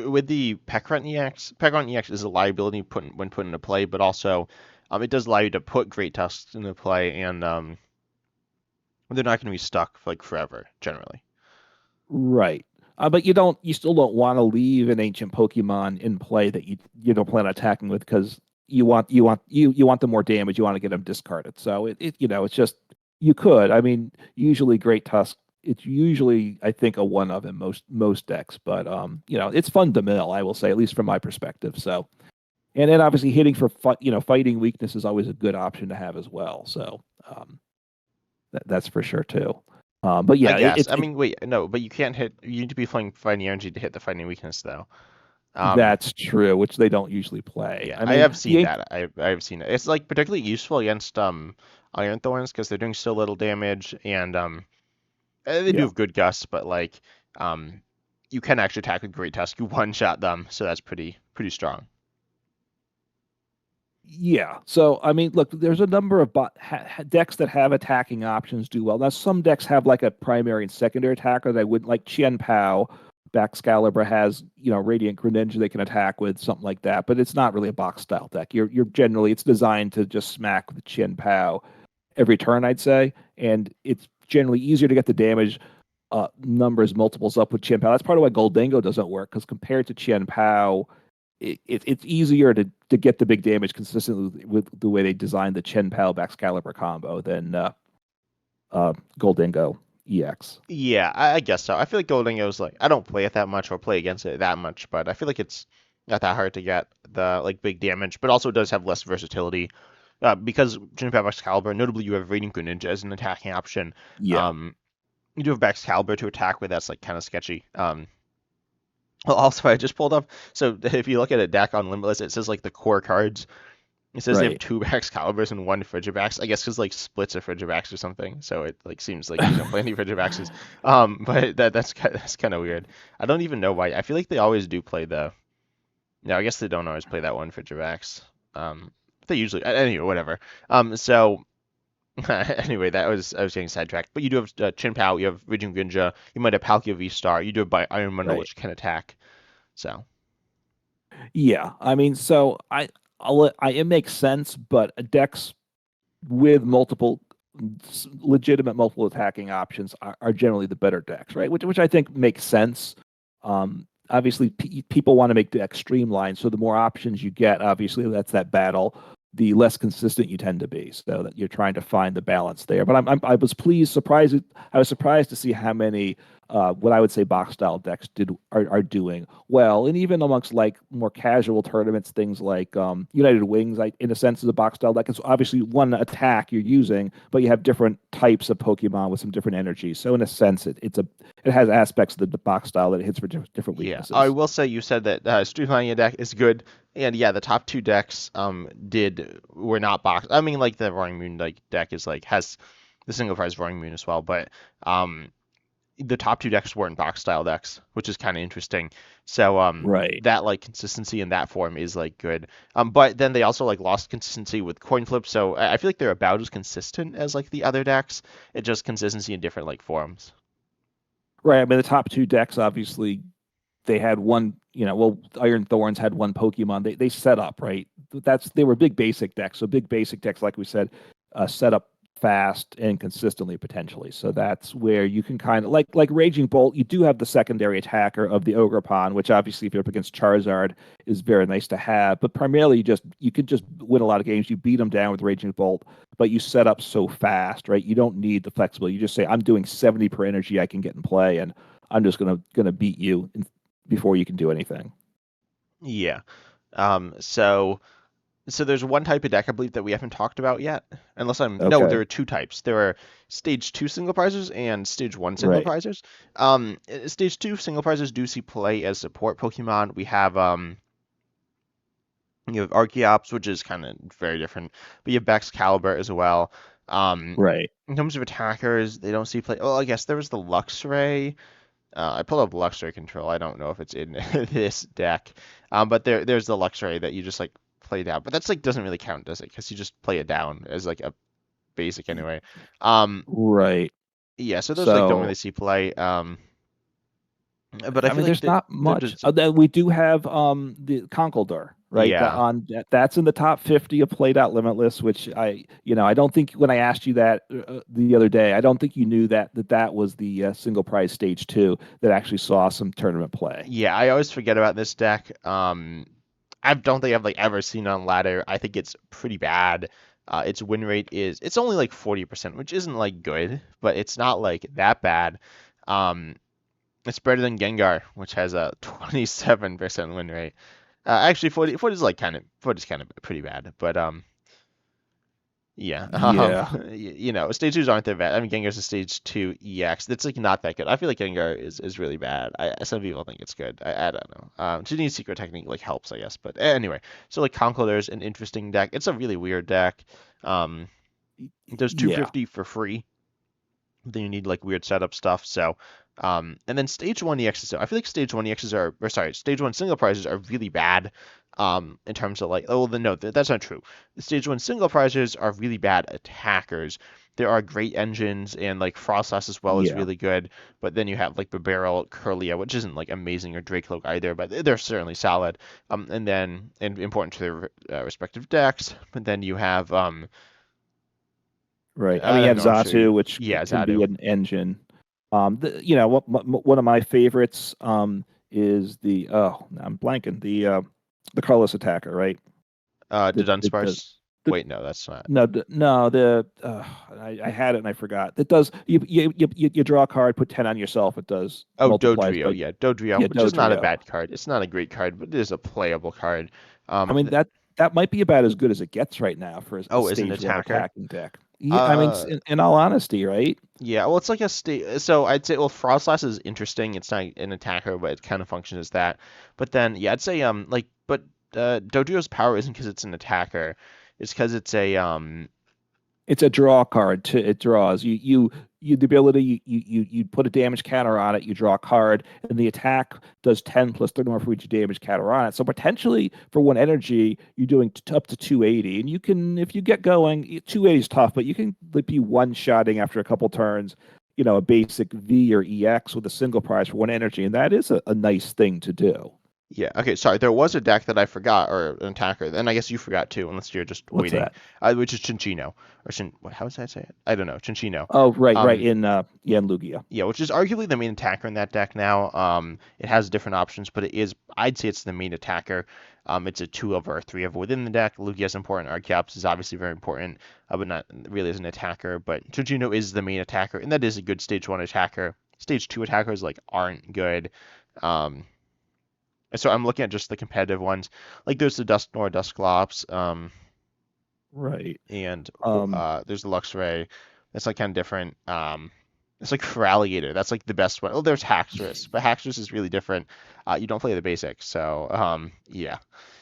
with the Pekron EX. Pekron EX is a liability when put into play, but also it does allow you to put Great Tusks into play, and they're not going to be stuck for, like forever generally. right, but you still don't want to leave an ancient Pokemon in play that you don't plan on attacking with because you want the more damage. You want to get them discarded. So it's just you could. I mean, usually Great Tusk. It's usually I think a one of in most decks, but it's fun to mill. I will say at least from my perspective. So. And then obviously hitting for fighting weakness is always a good option to have as well. So that's for sure too. But I yeah, guess. I mean, wait, no, but you can't hit. You need to be playing fighting energy to hit the fighting weakness, though. Um, that's true, which they don't usually play. yeah, I I mean, have seen that. I have seen it. It's like particularly useful against Iron Thorns because they're doing so little damage, and they do yeah, have good gusts, but like um, you can actually attack with Great Tusk. You one shot them, so that's pretty strong. yeah. So I mean, look, there's a number of decks that have attacking options do well. Now some decks have like a primary and secondary attacker that would like Chien Pao. Baxcalibur has, Radiant Greninja they can attack with something like that, but it's not really a box style deck. You're generally it's designed to just smack with Chien Pao every turn, I'd say, and it's generally easier to get the damage numbers multiples up with Chien Pao. That's part of why Goldango doesn't work because compared to Chien Pao, it's easier to get the big damage consistently with the way they designed the Chien Pao Baxcalibur combo than Goldango EX. Yeah, I guess so. I feel like Goldingo's like I don't play it that much or play against it that much, but I feel like it's not that hard to get the like big damage, but also it does have less versatility. Because Juniper Excalibur, notably you have Radiant Greninja as an attacking option. Yeah, Um, you do have Excalibur to attack with, that's like kind of sketchy. Well, also I just pulled up, so if you look at a deck on Limitless, it says like the core cards. It says they have right. two Excaliburs and one Frigibax. I guess because like splits a Frigibax or something. So it like seems like you don't play any Frigibaxes. But that's kind of weird. I don't even know why. I feel like they always do play the. No, I guess they don't always play that one Frigibax. They usually. Anyway, whatever. So anyway, that was I was getting sidetracked. But you do have Chin Pao, you have Raging Ginja, you might have Palkia V Star, you do have Iron Bundle, Right. which can attack. So Yeah. I mean, so it makes sense, but decks with multiple legitimate multiple attacking options are generally the better decks, right? Which I think makes sense. Obviously, people want to make the decks streamlined, so the more options you get, obviously that's that battle. The less consistent you tend to be, so that you're trying to find the balance there. But I was pleased, surprised. I was surprised to see how many what I would say box style decks are doing well, and even amongst like more casual tournaments, things like United Wings, like in a sense, is a box style deck. It's obviously one attack you're using, but you have different types of Pokemon with some different energies. So in a sense, it has aspects of the box style that it hits for different Yeah, I weaknesses. will say you said that streamlining a deck is good, and yeah, the top two decks did were not box. I mean, like the Roaring Moon like deck is like has the single prize Roaring Moon as well, but um the top two decks weren't box style decks, which is kind of interesting. So Right. that like consistency in that form is like good. But then they also like lost consistency with coin flip, so I feel like they're about as consistent as like the other decks. It's just consistency in different like forms. Right. I mean, the top two decks obviously they had one, well, Iron Thorns had one Pokemon. They set up, right? They were big basic decks. So big basic decks, like we said, set up fast and consistently potentially. So that's where you can kind of like Raging Bolt, you do have the secondary attacker of the Ogerpon, which obviously if you're up against Charizard is very nice to have. But primarily you could just win a lot of games. You beat them down with Raging Bolt, but you set up so fast, right? You don't need the flexibility. You just say, I'm doing 70 per energy I can get in play, and I'm just gonna beat you before you can do anything. Yeah. So there's one type of deck I believe that we haven't talked about yet. Unless I'm no, there Okay. are two types. There are stage two single prizes and stage one single Right. prizes. Stage two single prizes do see play as support Pokemon. We have you have Archeops, which is kind of very different, but you have Baxcalibur as well. Um, Right. in terms of attackers, they don't see play. Oh, I guess there was the Luxray. I pulled up Luxray control. I don't know if it's in this deck, but there's the Luxray that you just like play down. But that's like doesn't really count, does it? Because you just play it down as like a basic anyway. Um, Right. yeah, so those like don't really So, see play. But I I feel mean, like there's not they're much. just Then we do have the Conkeldurr, right? yeah. That's in the top 50 of played out Limitless, which I don't think when I asked you that the other day, I don't think you knew that was the single prize stage two that actually saw some tournament play. Yeah, I always forget about this deck. I don't think I've like ever seen it on ladder. I think it's pretty bad. Its win rate is it's only like 40%, which isn't like good, but it's not like that bad. Um, it's better than Gengar, which has a 27% win rate. Actually, 40 is like kind of 40 is kind of pretty bad, but yeah, Yeah. stage twos aren't that bad. I mean, Gengar's a stage two EX. That's like not that good. I feel like Gengar is really bad. Some people think it's good. I don't know. Jini's secret technique like helps, I guess. But anyway, so like Conkeldurr's an interesting deck. It's a really weird deck. Um, it does Yeah. 250 for free. Then you need like weird setup stuff. So, and then stage one EXs. So I feel like stage one EXs are, or sorry, stage one single prizes are really bad. In terms of like, oh, well, no, that's not true. The stage one single prizes are really bad attackers. There are great engines and like Frostlass as well is Yeah. really good, but then you have like Barbarrel, Curlia, which isn't like amazing, or Dracloak either, but they're certainly solid. And then and important to their respective decks. But then you have Right. I mean, you I'm have not sure you, Zatu, which yeah, can be Zadu. an engine. One of my favorites is I'm blanking the colorless attacker, right? The It does Dunsparce. the Wait, no, that's not. no the, no the I had it and I forgot. It does you draw a card, put 10 on yourself. It does Oh, multiplies Dodrio, by yeah, Dodrio, yeah which is not a Dodrio. bad card. It's not a great card, but it is a playable card. I mean Th that might be about as good as it gets right now for a oh, is an stage one attacker. attacking deck. Yeah, I mean Uh, in all honesty, right? yeah, well, it's like a state. So I'd say, well, Frostlass is interesting. It's not an attacker, but it kind of functions as that. But then, yeah, I'd say, but Dodrio's power isn't because it's an attacker. It's because it's a It's a draw card. It draws you the ability you put a damage counter on it. You draw a card, and the attack does 10 plus 30 more for each damage counter on it. So potentially for one energy, you're doing up to 280, and you can if you get going, 280 is tough, but you can be one shotting after a couple turns. A basic V or EX with a single prize for one energy, and that is a nice thing to do. Yeah. Okay. Sorry. There was a deck that I forgot, or an attacker. And I guess you forgot too, unless you're just What's waiting. that? Which is Chinchino, or how does I say it? I don't know. Chinchino. Oh, right, right, Um, in yeah, in Lugia. yeah, which is arguably the main attacker in that deck now. It has different options, but I'd say it's the main attacker. It's a two of or three of within the deck. Lugia is important. Archeops is obviously very important, but not really as an attacker. But Chinchino is the main attacker, and that is a good stage one attacker. Stage two attackers like aren't good. Um, so I'm looking at just the competitive ones. Like there's the Dusknoir Dusclops, Right. and Um, there's the Luxray. That's like kind of different. It's like Feraligatr. That's like the best one. Oh, there's Haxorus, but Haxorus is really different. You don't play the basics, so yeah,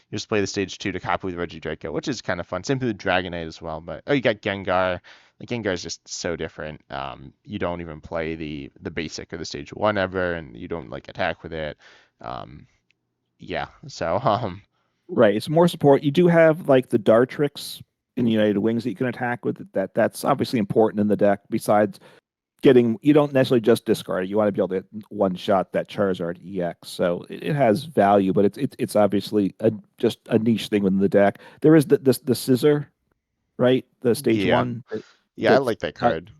you just play the stage two to copy with Regidraco, which is kind of fun. Same thing with Dragonite as well. But oh, you got Gengar. Like Gengar is just so different. You don't even play the basic or the stage one ever, and you don't like attack with it. Um, yeah, so right. It's more support. You do have like the Dartrix in United Wings that you can attack with. That's obviously important in the deck. Besides getting, you don't necessarily just discard it. You want to be able to one shot that Charizard EX. So it has value, but it's obviously just a niche thing within the deck. There is the Scissor, right? The stage yeah, one yeah, I that's like that card.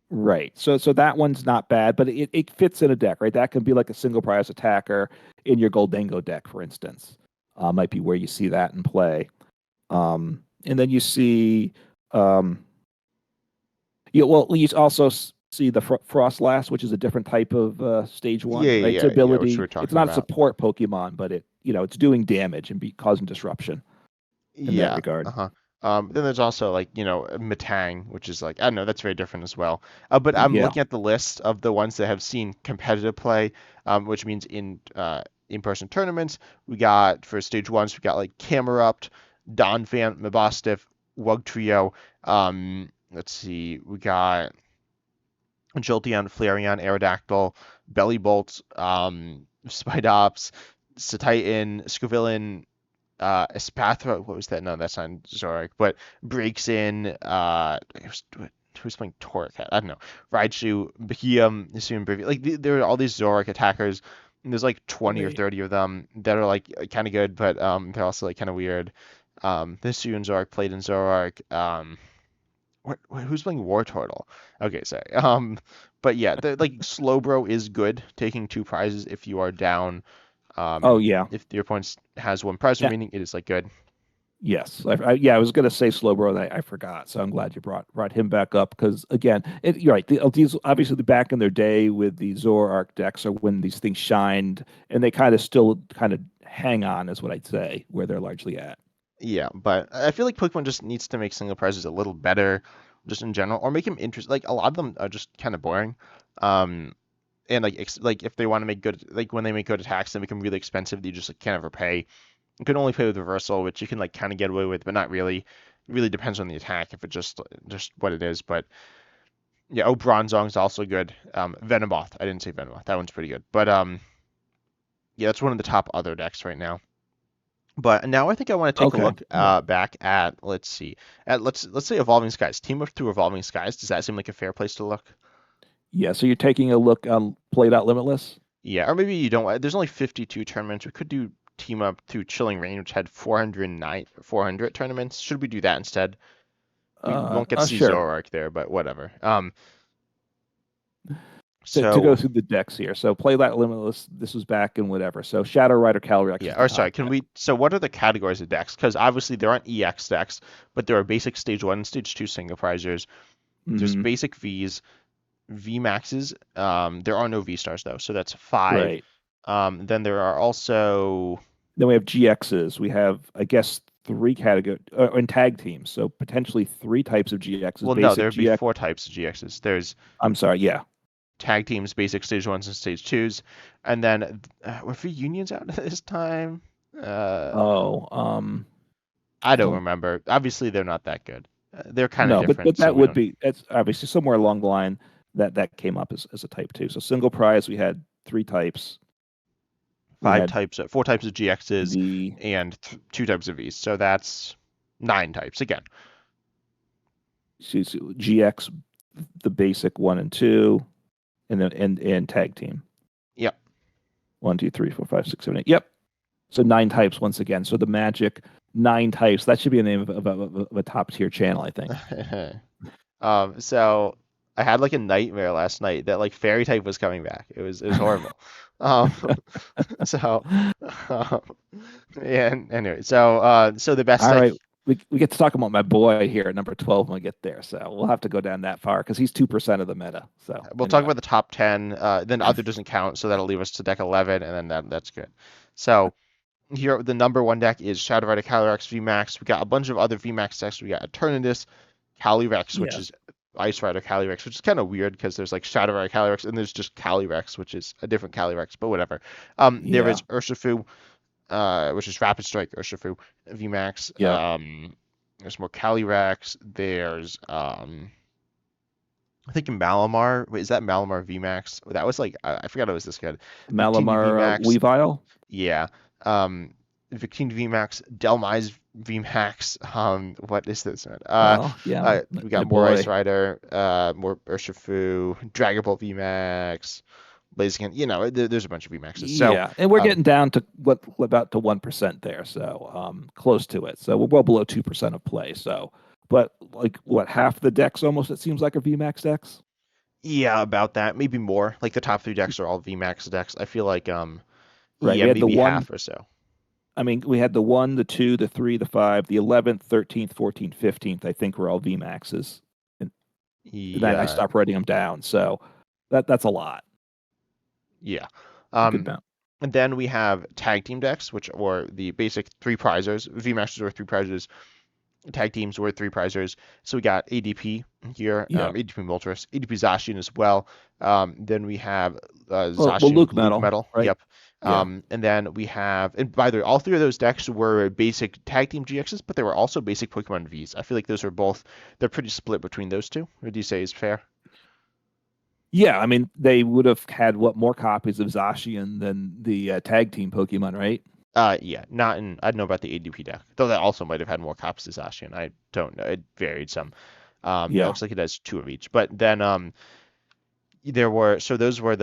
right. So that one's not bad, but it fits in a deck, right? That can be like a single prize attacker in your Goldango deck, for instance. Might be where you see that in play. And then you see, um, you also see the Frostlass, which is a different type of stage Yeah, one, right? It's yeah, yeah, yeah, which we ability. were It's talking not a about. support Pokemon, but it's doing damage and causing disruption in that Yeah, regard. uh-huh. Then there's also like, Matang, which is like, I don't know, that's very different as well. But I'm Yeah. looking at the list of the ones that have seen competitive play, which means in-person tournaments. We got for stage ones, we got like Camerupt, Donphan, Mabostiff, Wugtrio. Let's see, we got Jolteon, Flareon, Aerodactyl, Bellibolt, Spidops, Satitan, Scovillain, Espathra. What was that? No, that's not Zoric. But breaks in. Who's playing Torracat? I don't know. Raichu, Beheeyem, Hisuian Brivy. Like there are all these Zoric attackers. And there's like 20 or Right. 30 of them that are like kind of good, but they're also like kind of weird. The Hisuian Zoric played in Zoroark. Who's playing War Turtle? Okay, sorry. But yeah, like Slowbro is good, taking two prizes if you are down. Oh yeah. If your opponent has one prize remaining, it is like good. Yes, yeah, I was going to say Slowbro, and I forgot. So I'm glad you brought him back up because again, you're right. These obviously back in their day with the Zoroark decks are when these things shined, and they kind of still kind of hang on, is what I'd say, where they're largely at. Yeah, but I feel like Pokemon just needs to make single prizes a little better, just in general, or make them interesting. Like a lot of them are just kind of boring. Um, and like if they want to make good, like when they make good attacks, they make them really expensive. You just like can't overpay. You can only play with reversal, which you can like kind of get away with, but not really. It really depends on the attack if it just what it is. But yeah, oh, Bronzong is also good. Venomoth, I didn't say Venomoth. That one's pretty good. But yeah, that's one of the top other decks right now. But now I think I want to take a Okay, look yeah, back at let's see at let's say Evolving Skies. Team up through Evolving Skies. Does that seem like a fair place to look? yeah. So you're taking a look on Played Out Limitless. Yeah, or maybe you don't. There's only 52 tournaments. We could do team up through Chilling Reign, which had 409 400 tournaments. Should we do that instead? We won't get to see Sure. Zoroark there, but whatever. To go So through the decks here. So Play Out Limitless. This was back in whatever. So Shadow Rider Calyrex yeah, is the or sorry, top can deck. we? So what are the categories of decks? Because obviously there aren't EX decks, but there are basic stage one and stage two single prizers. There's Hmm. basic Vs, V maxes. There are no V stars though, so that's five. Right. Then there are also Then we have GXs. We have, I guess, three category in tag teams. So potentially three types of GXs. well, no, there Basic would be GX. four types of GXs. There's I'm sorry. Yeah. tag teams, basic stage ones and stage twos, and then were V unions out at this time? Uh, Oh, I I don't don't remember. Obviously, they're not that good. They're kind of know, but different, so that we would don't. be it's obviously somewhere along the line that came up as a type two. So single prize, we had three types. We Five had types, four types of GXs, the and two types of Vs. So that's nine types again. GX, the basic one and two, and then and tag team. Yep. One, two, three, four, five, six, seven, eight. Yep. So nine types once again. So the magic nine types. That should be the name of a top tier channel, I think. So I had like a nightmare last night that like fairy type was coming back. It was horrible. Um, so um, yeah. Anyway, so the best All deck. right. We get to talk about my boy here at number 12 when we get there. So we'll have to go down that far because he's 2% of the meta. So We'll talk anyway. about the top 10. Then other doesn't count, so that'll leave us to deck 11, and then that's good. So here the number one deck is Shadow Rider Calyrex VMAX. We got a bunch of other VMAX decks. We got Eternatus, Calyrex, which Yeah. is Ice Rider Calyrex, which is kind of weird because there's like Shadow Rider Calyrex and there's just Calyrex, which is a different Calyrex, but whatever. There is Yeah. Urshifu, which is Rapid Strike Urshifu VMAX. Yep. There's more Calyrex. There's I think Malamar. Wait, is that Malamar VMAX? That was like I forgot it was this good. Victini Malamar VMAX. Weavile. Yeah. Um, Victini VMAX, Delmise VMAX. What is this one? Well, yeah, We my got more Ice boy. Rider, more Urshifu, Dragon Ball VMAX, Blaziken. There's a bunch of VMAXs. So, Yeah, and we're um, getting down to what about to 1% there, so close to it. So we're well below 2% of play. So, but like what half the decks almost it seems like are VMAX decks, yeah, about that. Maybe more. Like the top three decks are all VMAX decks. I feel like, right? yeah, We had the maybe one. half or so. I mean, we had the one, the two, the three, the five, the 11th, 13th, 14th, 15th. I think were all VMAXs, and then I Yeah, stopped writing them down. So that's a lot, yeah. a good Um, amount. and then we have tag team decks, which were the basic three prizers. VMAXs were three prizers. Tag teams were three prizers. So we got ADP here, Yeah. ADP Moltres, ADP Zacian as well. Then we have Well, Zacian Luke Luke Metal, Metal. right? Yep. Yeah. And then we have, and by the way, all three of those decks were basic tag team GXs, but they were also basic Pokemon Vs. I feel like those are both, they're pretty split between those two. What do you say is fair? Yeah, I mean, they would have had what more copies of Zacian than the tag team Pokemon, right? Yeah, not in, I don't know about the ADP deck, though that also might have had more copies of Zacian. I don't know. It varied some. It Yeah. looks like it has two of each. But then, there were so those were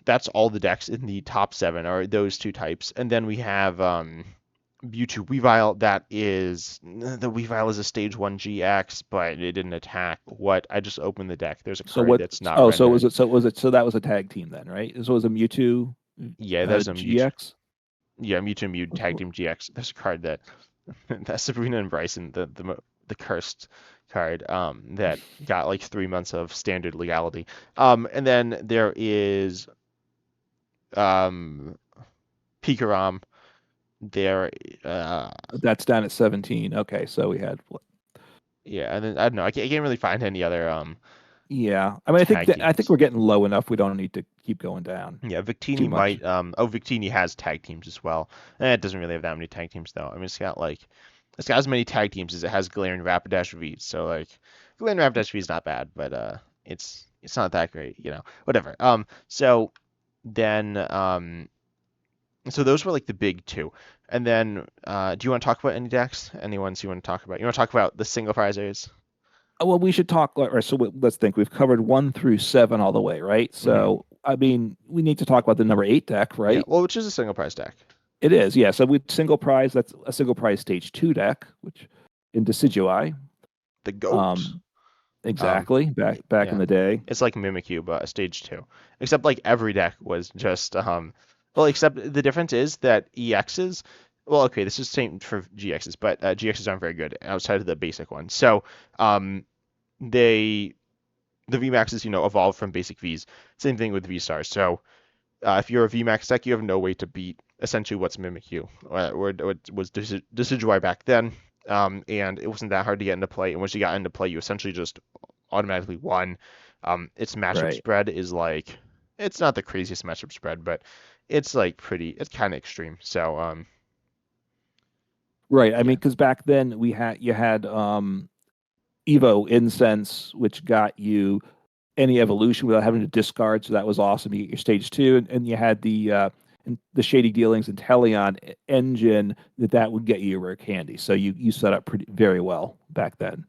that's all the decks in the top seven are those two types, and then we have Mewtwo Weavile. That is the Weavile is a stage one GX, but it didn't attack. What I just opened the deck. There's a So card what? that's not Oh, so was rendered. it? So was it? So that was a tag team then, right? So it was a Mewtwo Yeah, there's a Mewtwo. GX. Yeah, Mewtwo Mew Tag Team GX. There's a card that that's Sabrina and Bryson, the cursed card, that got like 3 months of standard legality. And then there is um Pikarom. There, That's down at 17. Okay, so we had what? yeah, and then I don't know. I can't really find any other Yeah. I mean, tag I think teams. we're getting low enough. We don't need to keep going down Yeah, too Victini much. might. Oh, Victini has tag teams as well. It doesn't really have that many tag teams though. I mean, it's got as many tag teams as it has Galarian Rapidash V. So like, Galarian Rapidash V is not bad, but it's not that great, Whatever. Then so those were like the big two. And then, do you want to talk about any decks? Any ones you want to talk about? You want to talk about the single prizers? Well, we should talk. All right, so let's think. We've covered 1 through 7 all the way, right? Hmm. So, I mean, we need to talk about the number 8 deck, Yeah. right? Well, which is a single prize deck? It is, yeah. So we single prize. That's a single prize stage 2 deck, which in Decidueye. The goat. Um, Um, exactly. Back in yeah, the day. it's like Mimikyu, but a stage two. Except like every deck was just well, except the difference is that EXs. Well, okay, this is same for GXs, but GXs aren't very good outside of the basic one. So um, they the VMAXs, evolve from basic Vs. Same thing with V stars. So if you're a VMAX deck, you have no way to beat essentially what's Mimikyu, or it was Decidueye back then. And it wasn't that hard to get into play. And once you got into play, you essentially just automatically won. Its matchup Right. spread is like, it's not the craziest matchup spread, but it's like it's kind of extreme. So Right. I yeah, mean, because back then you had Evo Incense, which got you any evolution without having to discard. So that was awesome. You get your stage 2, and you had the Shady Dealings and Teleon engine that would get you your rare candy. So you set up pretty very well back then.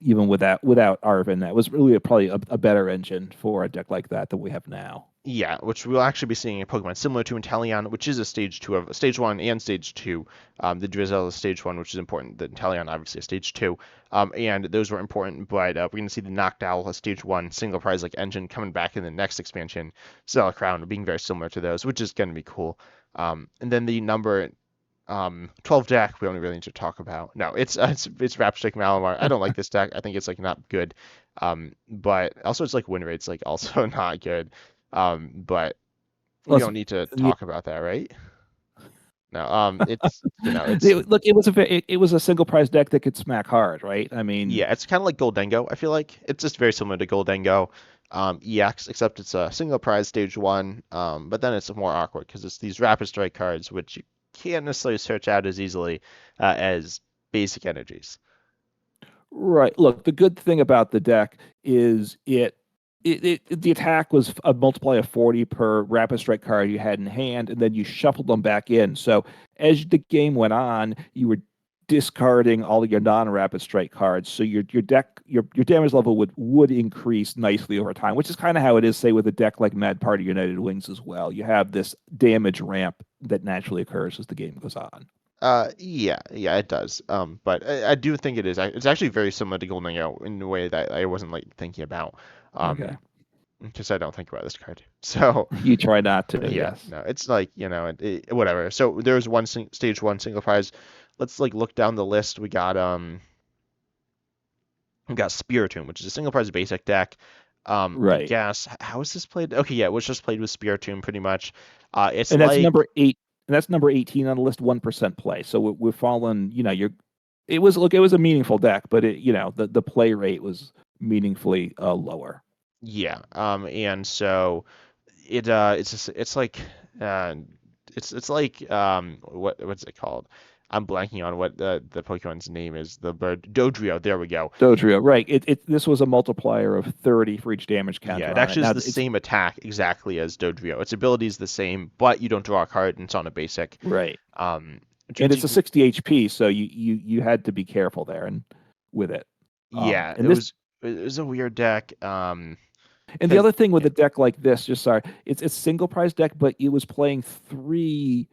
Even without Arvin, that was really probably a better engine for a deck like that than we have now. Yeah, which we'll actually be seeing a Pokemon similar to Inteleon, which is a stage two of stage one and stage two. The Drizzle is stage one, which is important. The Inteleon obviously is stage two, and those were important. But we're gonna see the Noctowl, a stage one single prize like engine coming back in the next expansion, Stellar Crown, being very similar to those, which is gonna be cool. And then the number 12 deck we don't really need to talk about. No, it's Rapstick Malamar. I don't like this deck. I think it's like not good. But also it's like win rate's like also not good. But we Let's, don't need to yeah. talk about that, right? No, it's it's Look, it was a single prize deck that could smack hard, right? I mean, yeah, it's kind of like Goldengo. I feel like it's just very similar to Goldengo, EX, except it's a single prize stage one. But then it's more awkward because it's these rapid strike cards which you can't necessarily search out as easily as basic energies. right. Look, the good thing about the deck is the attack was a multiply of 40 per rapid strike card you had in hand, and then you shuffled them back in. So as the game went on, you were discarding all of your non-rapid strike cards. So your deck your damage level would increase nicely over time, which is kind of how it is, say, with a deck like Mad Party United Wings as well. You have this damage ramp that naturally occurs as the game goes on. Yeah, yeah, it does. But I do think it is. It's actually very similar to Golden Arrow in a way that I wasn't like thinking about. Okay. Because I don't think about this card. So, You try not to, yeah, yes. no, it's like whatever. So there's stage one single prize. Let's like look down the list. We got Spiritomb, which is a single prize basic deck. I Right. guess how is this played? Okay, yeah, it was just played with Spiritomb pretty much. It's And that's like number eight. And that's number 18 on the list, 1% play. So we're falling, you're it was a meaningful deck, but the play rate was meaningfully lower. yeah, and so it's like uh it's like what's it called? I'm blanking on what the Pokemon's name is. The bird Dodrio. There we go. Dodrio, right. This was a multiplier of 30 for each damage Yeah, counter it on it. actually is Now the it's same attack exactly as Dodrio. Its ability is the same, but you don't draw a card and it's on a basic. right. Which And means it's you a can 60 HP, so you had to be careful there and with it. yeah, And this it was a weird deck. and the Because other thing with yeah, a deck like this, just sorry, it's single prize deck, but it was playing three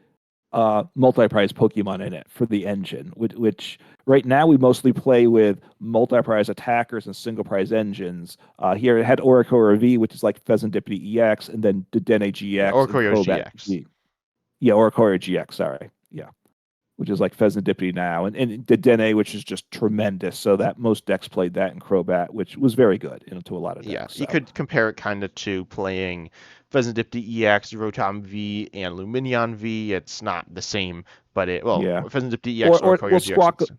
multi-prize Pokemon in it for the engine, which right now we mostly play with multi-prize attackers and single prize engines. Here it had Oricorio V, which is like Pheasantipity EX, and then Dedenne yeah, GX and Oricorio Crobat GX. G. Yeah, Oricorio GX, sorry. Yeah, which is like Pheasantipity now, and Dedenne, which is just tremendous. So that most decks played that in Crobat, which was very good, to a lot of Yeah, decks. you So could compare it kind of to playing Pheasantipity EX, Rotom V, and Luminion V. It's not the same, but yeah, Pheasantipity EX, well, Oricorio GX.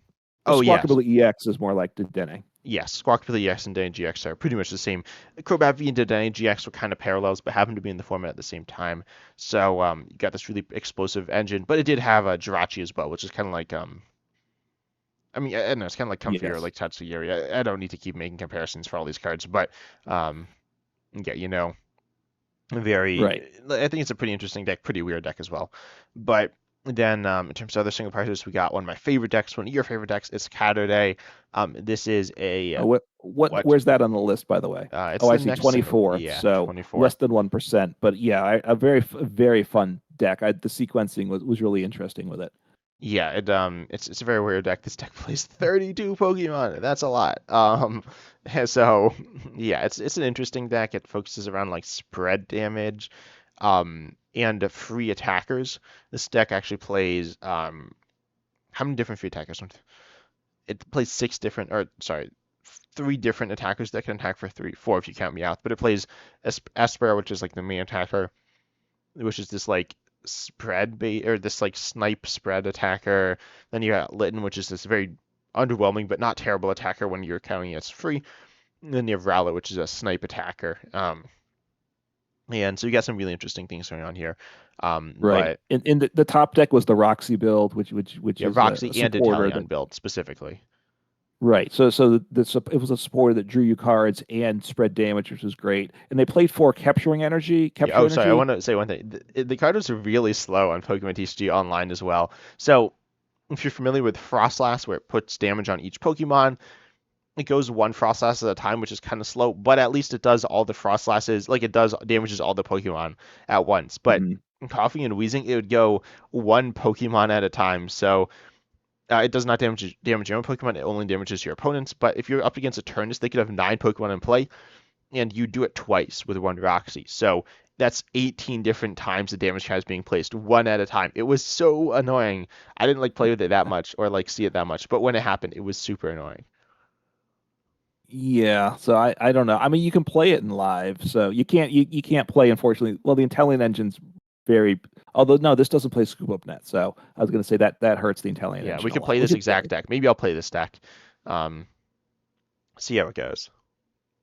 Oh yes, Squawkabilly EX is more like Dedenne. yes, Squawkabilly EX and Dane GX are pretty much the same. Crobat V and Dane GX were kind of parallels, but happened to be in the format at the same time. So you got this really explosive engine, but it did have a Jirachi as well, which is kind of like I mean, I don't know, it's kind of like Comfy or Yes, like Tatsugiri. I don't need to keep making comparisons for all these cards, but um, yeah, very. right. I think it's a pretty interesting deck, pretty weird deck as well. But then in terms of other single prizes, we got one of my favorite decks, one of your favorite decks. It's Caturday. This is a what? Where's that on the list, by the way? It's Oh, I the see, next single. 24. Yeah, So 24. less than 1%. But yeah, a very fun deck. The sequencing was really interesting with it. Yeah, it's a very weird deck. This deck plays 32 Pokemon. That's a lot. So yeah, it's an interesting deck. It focuses around like spread damage, and free attackers. This deck actually plays how many different free attackers? It plays six different, or sorry, three different attackers that can attack for three, four if you count me out. But it plays Aspera, which is like the main attacker, which is this like spread bait or this like snipe spread attacker. Then you got Litten, which is this very underwhelming but not terrible attacker when you're counting it as free. And then you have Rowlet, which is a snipe attacker. And so you got some really interesting things going on here. Right. But And the top deck was the Roxy build, which yeah, is a Roxy and supporter that Inteleon build specifically. right. It was a supporter that drew you cards and spread damage, which was great. And they played for Yeah. capture Oh, sorry. I energy. want to say one thing. The card was really slow on Pokemon TCG Online as well. So if you're familiar with Frostlass, where it puts damage on each Pokemon, it goes one frost blast at a time, which is kind of slow, but at least it does all the frost blasts, like it does damages all the Pokemon at once. But Mhm. in coughing and wheezing, it would go one Pokemon at a time. So it does not damage your own Pokemon. It only damages your opponents. But if you're up against a Turnus, they could have 9 Pokemon in play, and you do it twice with one Roxy. So that's 18 different times the damage card is being placed, one at a time. It was so annoying. I didn't like play with it that much or like see it that much, but when it happened, it was super annoying. Yeah, so I don't know. I mean, you can play it in live, so you can't play, unfortunately. Well, the Intellion engine's very, although no, this doesn't play Scoop Up Net, so I was going to say that that hurts the Intellion Yeah, engine we a could lot, play which this is good. exact deck. Maybe I'll play this deck. Um, See how it goes.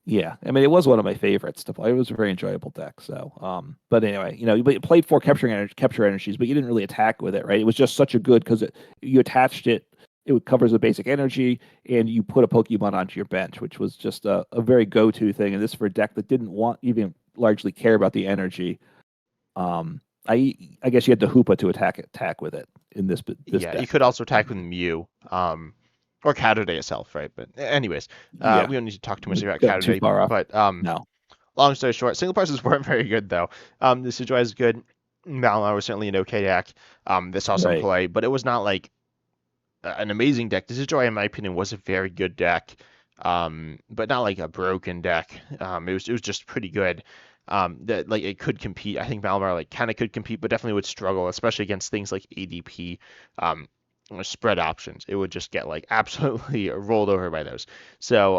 Yeah, I mean, it was one of my favorites to play. It was a very enjoyable deck. So, but anyway, you played for capture energies, but you didn't really attack with it, right? It was just such a good because you attached it. It covers the basic energy, and you put a Pokemon onto your bench, which was just a very go-to thing. And this for a deck that didn't want even largely care about the energy. Um, I guess you had the Hoopa to attack with it in this Yeah, you deck. could also attack with Mew, or Catterday itself, right? But anyways, Yeah, we don't need to talk too much we've about gotten too Catterday. far off. But No, long story short, single prices weren't very good though. The Decidueye is good. Malamar was certainly an okay deck. This saw some right, play, but it was not like an amazing deck. Decidueye, in my opinion, was a very good deck, but not like a broken deck. It was just pretty good. That like it could compete. I think Malamar like kind of could compete, but definitely would struggle, especially against things like ADP. Or spread options. It would just get like absolutely rolled over by those. So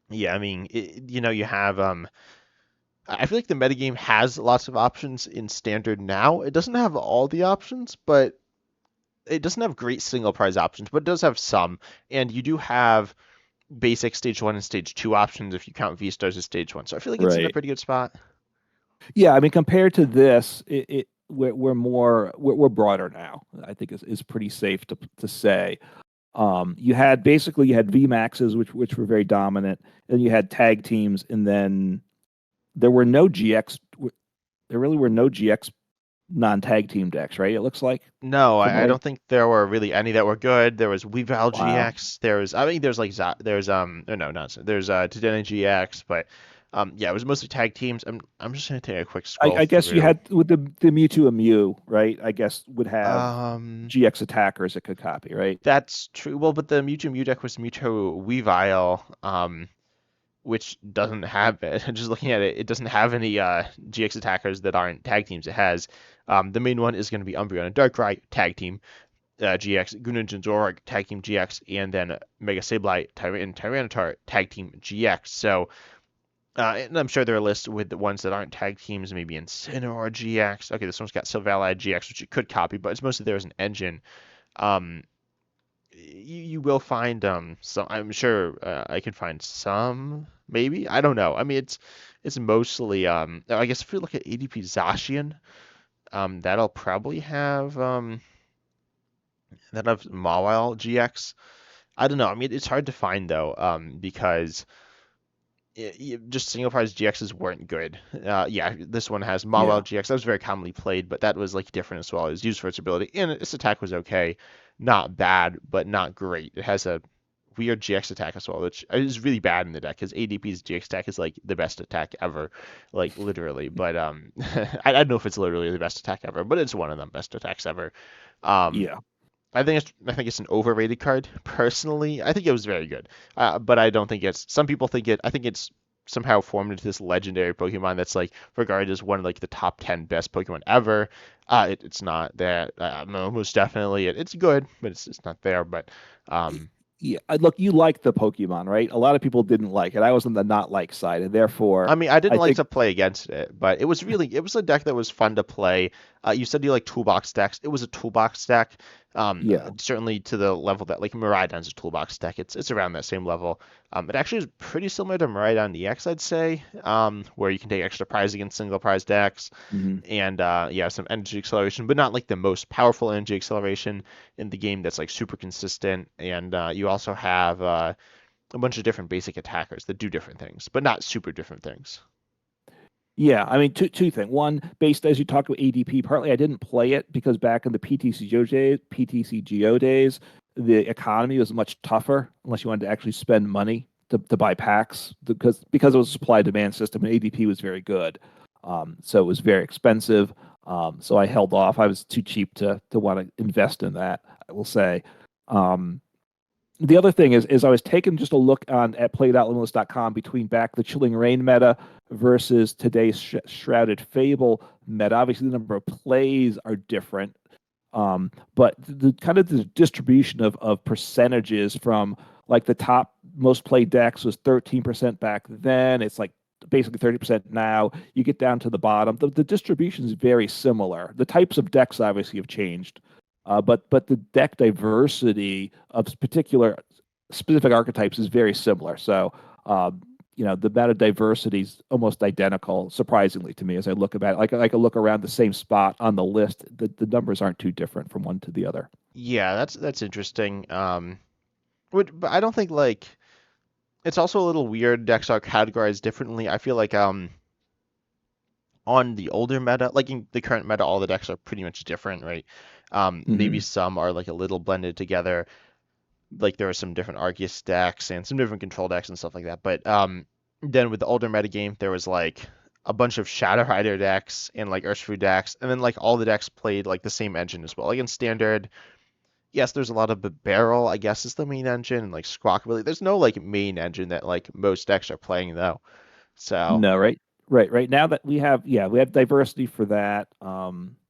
yeah, I mean, you have I feel like the metagame has lots of options in standard now. It doesn't have all the options, but it doesn't have great single prize options, but it does have some. And you do have basic stage one and stage two options if you count V stars as stage one. So I feel like it's in a right. pretty good spot. Yeah, I mean, compared to this, we're broader now. I think is pretty safe to say. You had V maxes, which were very dominant, and you had tag teams, and then there were no GX. There really were no GX non tag team decks, right? It looks like No, from I what I don't think there were really any that were good. There was Weavile wow. GX. I mean, there's like there's no, not there's Tedena GX, but yeah, it was mostly tag teams. I'm just gonna take a quick scroll I guess you through. had with the Mewtwo and Mew, right? I guess would have Um, GX attackers it could copy, right? that's true. Well, but the Mewtwo Mew deck was Mewtwo Weavile, which doesn't have it. Just looking at it, it doesn't have any GX attackers that aren't tag teams. It has the main one is going to be Umbreon and Darkrai tag team GX, Greninja Zoroark tag team GX, and then Mega Sableye and Tyranitar tag team GX. So, and I'm sure there are lists with the ones that aren't tag teams, maybe Incineroar GX. Okay, this one's got Silvally GX, which you could copy, but it's mostly there as an engine. Um, you will find some. I'm sure I can find some. Maybe I don't know. I mean, it's mostly I guess if you look at ADP Zacian, that'll probably have that have Mawile GX. I don't know. I mean, it's hard to find though, because just single prize GXs weren't good. Yeah, this one has Mawile Yeah, GX. That was very commonly played, but that was like different as well. It was used for its ability, and its attack was okay, not bad, but not great. It has a weird GX attack as well, which is really bad in the deck because ADP's GX attack is like the best attack ever, like literally. But I don't know if it's literally the best attack ever, but it's one of them best attacks ever. Um, yeah. I think it's an overrated card. Personally, I think it was very good, but I don't think it's. Some people think it. I think it's somehow formed into this legendary Pokemon that's like regarded as one of like the top 10 best Pokemon ever. It's not that. Most definitely, it's good, but it's not there. But um, Yeah, look, you like the Pokemon, right? A lot of people didn't like it. I was on the not like side, and therefore, I mean, I didn't I like think, to play against it, but it was a deck that was fun to play. You said you like toolbox decks. It was a toolbox deck, yeah, certainly to the level that like Miraidon's a toolbox deck. It's around that same level. It actually is pretty similar to Miraidon EX, I'd say, where you can take extra prize against single prize decks, mhm. and yeah, some energy acceleration, but not like the most powerful energy acceleration in the game that's like super consistent. And you also have a bunch of different basic attackers that do different things, but not super different things. Yeah. I mean, two things. One, based as you talked about ADP, partly I didn't play it because back in the PTCGO days, the economy was much tougher unless you wanted to actually spend money to buy packs because it was a supply demand system and ADP was very good. So it was very expensive. So I held off. I was too cheap to want to invest in that, I will say. Um, the other thing is I was taking just a look on at play.limitless.com between back the Chilling Reign meta versus today's Shrouded Fable meta. Obviously, the number of plays are different, but the kind of the distribution of percentages from like the top most played decks was 13% back then. It's like basically 30% now. You get down to the bottom. The distribution is very similar. The types of decks obviously have changed, but the deck diversity of particular specific archetypes is very similar. So the meta diversity is almost identical, surprisingly to me, as I look about it. Like I can look around the same spot on the list. The numbers aren't too different from one to the other. Yeah, that's interesting. But I don't think like it's also a little weird. Decks are categorized differently. I feel like on the older meta, like in the current meta, all the decks are pretty much different, right? Maybe Hmm. some are like a little blended together. Like there are some different Arceus decks and some different control decks and stuff like that. But then with the older metagame, there was like a bunch of Shadow Rider decks and like Urshifu decks, and then like all the decks played like the same engine as well. Like in standard, yes, there's a lot of barrel, I guess is the main engine, and like Squawkabilly. There's no like main engine that like most decks are playing though. So No, right, right now that we have, yeah, we have diversity for that.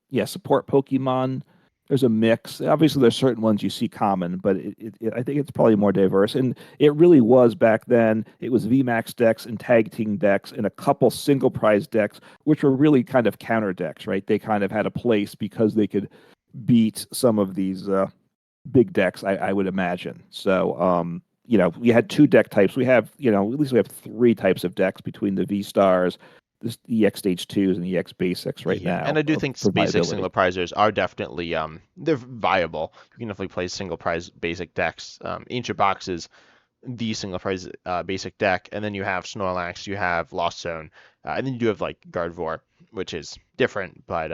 Yeah, support Pokemon. There's a mix. Obviously, there's certain ones you see common, but I think it's probably more diverse. And it really was back then. It was VMAX decks and tag team decks and a couple single prize decks, which were really kind of counter decks, right? They kind of had a place because they could beat some of these big decks, I would imagine. So, we had two deck types. We have, at least we have three types of decks between the V Stars, the EX Stage 2s, and the EX Basics right yeah, and I now do think for basic single viability. prizers are definitely they're viable. You can definitely play single prize basic decks. Ancient boxes the single prize basic deck, and then you have Snorlax, you have Lost Zone, and then you do have like Gardevoir, which is different, but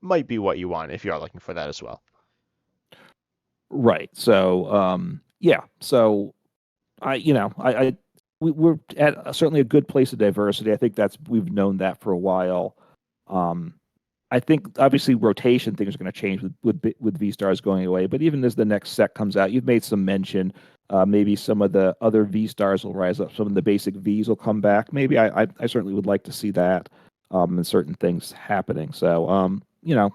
might be what you want if you are looking for that as well. Right. So, yeah. So we're at certainly a good place of diversity. I think we've known that for a while. Um, I think obviously rotation things are going to change with V stars going away. But even as the next set comes out, you've made some mention. Maybe some of the other V stars will rise up. Some of the basic Vs will come back. Maybe I certainly would like to see that, and certain things happening. So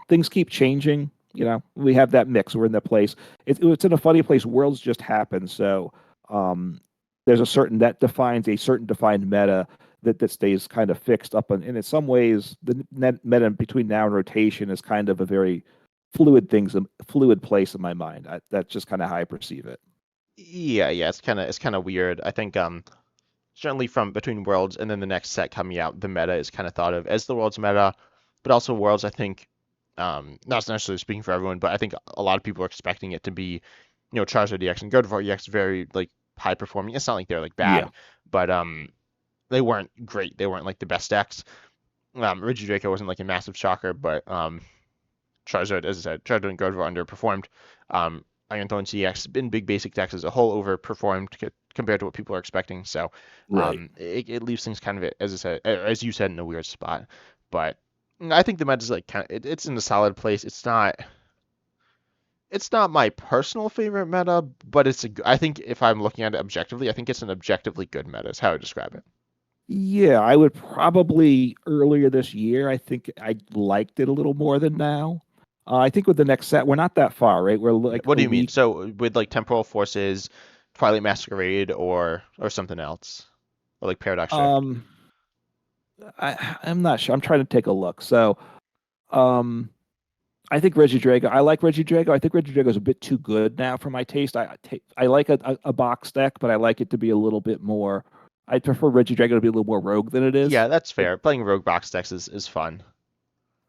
things keep changing. We have that mix. We're in that place. It's in a funny place. Worlds just happen. So um, there's a certain that defines a certain defined meta that stays kind of fixed up and in some ways the net meta between now and rotation is kind of a very fluid place in my mind. That's just kind of how I perceive it. Yeah, yeah, it's kind of weird. I think certainly from between Worlds and then the next set coming out, the meta is kind of thought of as the Worlds meta, but also Worlds. I think not necessarily speaking for everyone, but I think a lot of people are expecting it to be, Charizard EX and Gardevoir EX very like high performing. It's not like they're like Yeah. bad, but they weren't great. They weren't like the best decks. Regidraco wasn't like a massive shocker, but Charizard, as I said, Charizard and Gardevoir underperformed. Iron Throne CX in big basic decks as a whole overperformed compared to what people are expecting. So Right. it leaves things kind of, as I said, as you said, in a weird spot. But I think the meta is like it's in a solid place. It's not my personal favorite meta, but I think if I'm looking at it objectively, I think it's an objectively good meta. Is how I describe it. Yeah, I would probably earlier this year. I think I liked it a little more than now. I think with the next set, we're not that far, right? We're like What a do you mean? week. So with like Temporal Forces, Twilight Masquerade, or something else, or like Paradox Drift? Um, I'm not sure. I'm trying to take a look. So, um, I think Reggie Drago. I like Reggie Drago. I think Reggie Drago is a bit too good now for my taste. I like a box deck, but I like it to be a little bit more. I prefer Reggie Drago to be a little more rogue than it is. Yeah, that's fair. Playing Rogue Box decks is fun.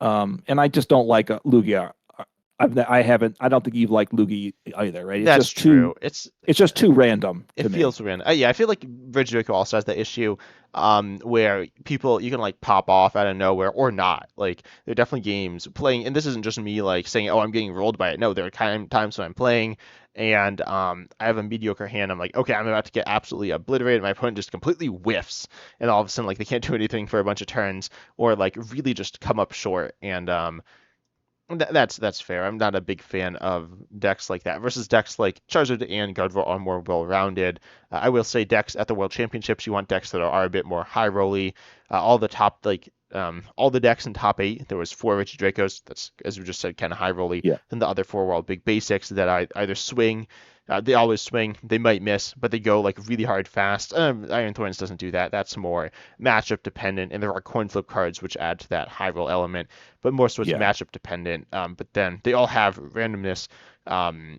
And I just don't like Lugia. I haven't. I don't think you've liked Lugia either, right? It's That's just too. true. It's just too random It to me. feels random. Yeah, I feel like Regidraco also has that issue. where people you can like pop off out of nowhere or not. Like there are definitely games playing, and this isn't just me like saying, "Oh, I'm getting rolled by it." No, there are times when I'm playing and I have a mediocre hand. I'm like, okay, I'm about to get absolutely obliterated. My opponent just completely whiffs, and all of a sudden, like they can't do anything for a bunch of turns, or like really just come up short. And that's fair. I'm not a big fan of decks like that versus decks like Charizard and Gardevoir are more well-rounded. I will say decks at the World Championships, you want decks that are a bit more high rolly. All the top all the decks in top eight, there was four Rich Dracos. That's as we just said, kind of high rolly. Yeah. Then the other four were all big basics that I either swing. They always swing. They might miss, but they go like really hard fast. Iron Thorns doesn't do that. That's more matchup dependent, and there are coin flip cards which add to that high roll element, but more so it's Yeah. matchup dependent. But then they all have randomness. Um,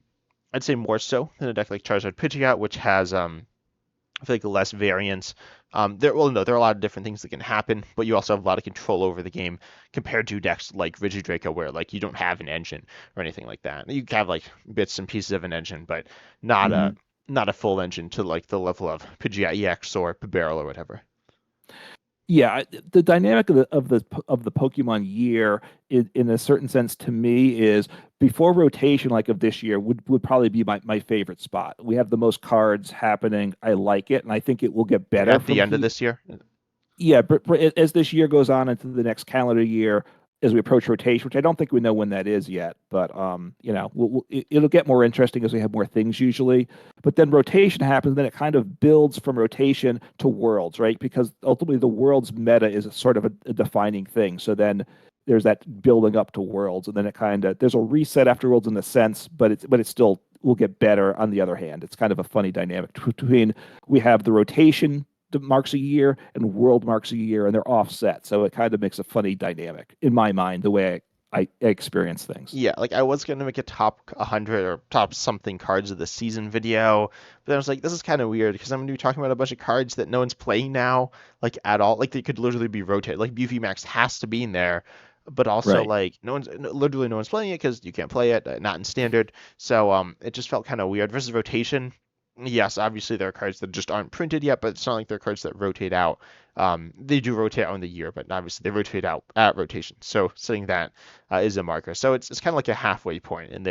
I'd say more so than a deck like Charizard Pidgeot, which has I feel like less variance. No, there are a lot of different things that can happen, but you also have a lot of control over the game compared to decks like Regidraco, where like you don't have an engine or anything like that. You can have like bits and pieces of an engine, but not a Hmm. not a full engine to like the level of Pidgeot EX or Barrel or whatever. Yeah, the dynamic of the Pokemon year, in a certain sense, to me, is before rotation, like of this year, would probably be my favorite spot. We have the most cards happening. I like it, and I think it will get Like better at the from end of here. this year. Yeah, but as this year goes on into the next calendar year, as we approach rotation, which I don't think we know when that is yet, but it'll get more interesting as we have more things usually. But then rotation happens, then it kind of builds from rotation to worlds, right? Because ultimately the worlds meta is sort of a defining thing. So then there's that building up to worlds, and then it kind of there's a reset after worlds in a sense, but it's still will get better on the other hand. It's kind of a funny dynamic between we have the rotation marks a year and world marks a year, and they're offset. So it kind of makes a funny dynamic in my mind, the way I experience things. Yeah, like I was gonna make a top 100 or top something cards of the season video, but then I was like, this is kind of weird because I'm gonna be talking about a bunch of cards that no one's playing now, like at all. Like they could literally be rotated. Like BV Max has to be in there, but also Right. like literally no one's playing it because you can't play it, not in standard. So it just felt kind of weird. Versus rotation, yes, obviously there are cards that just aren't printed yet, but it's not like they're cards that rotate out. They do rotate out in the year, but obviously they rotate out at rotation. So setting that is a marker. So it's kind of like a halfway point, and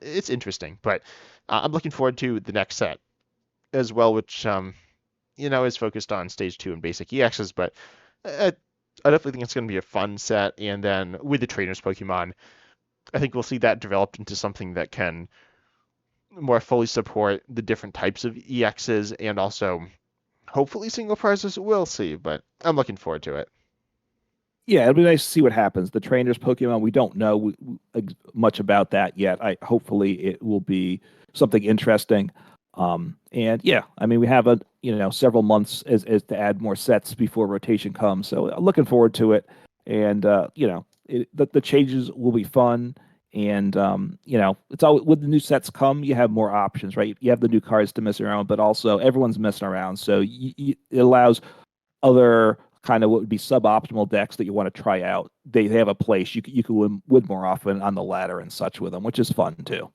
it's interesting. But I'm looking forward to the next set as well, which is focused on stage two and basic EXs. But I, I definitely think it's going to be a fun set. And then with the trainers Pokemon, I think we'll see that developed into something that can more fully support the different types of EXs and also hopefully single prizes. We'll see, but I'm looking forward to it. Yeah, it'll be nice to see what happens. The trainers Pokemon, we don't know much about that yet. I hopefully it will be something interesting. And yeah, I mean we have several months as to add more sets before rotation comes. So looking forward to it. And the changes will be fun. And it's all with the new sets come, you have more options, right? You have the new cards to mess around, but also everyone's messing around, so it allows other kind of what would be suboptimal decks that you want to try out. They have a place you can win more often on the ladder and such with them, which is fun too.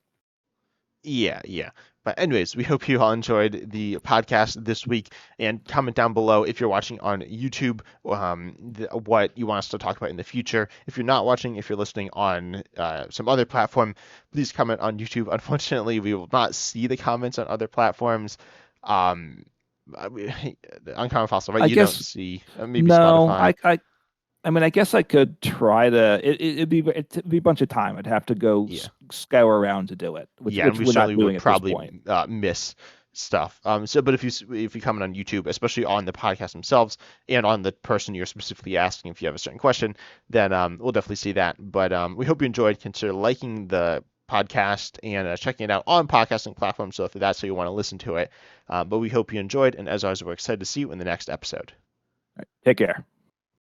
Yeah, yeah. But anyways, we hope you all enjoyed the podcast this week, and comment down below if you're watching on YouTube, what you want us to talk about in the future. If you're not watching, if you're listening on some other platform, please comment on YouTube. Unfortunately, we will not see the comments on other platforms. Um, Uncommon Fossil, right? I You don't guess see maybe no, Spotify. I mean I guess I could try to it'd be a bunch of time. I'd have to go Yeah. scour around to do it, which Yeah, and which we we're certainly not doing would at this probably point. miss stuff. But if you comment on YouTube, especially on the podcast themselves and on the person you're specifically asking, if you have a certain question, then we'll definitely see that. But we hope you enjoyed. Consider liking the podcast and checking it out on podcasting platforms. So if that's how you want to listen to it, but we hope you enjoyed. And as always, we're excited to see you in the next episode. All right, take care.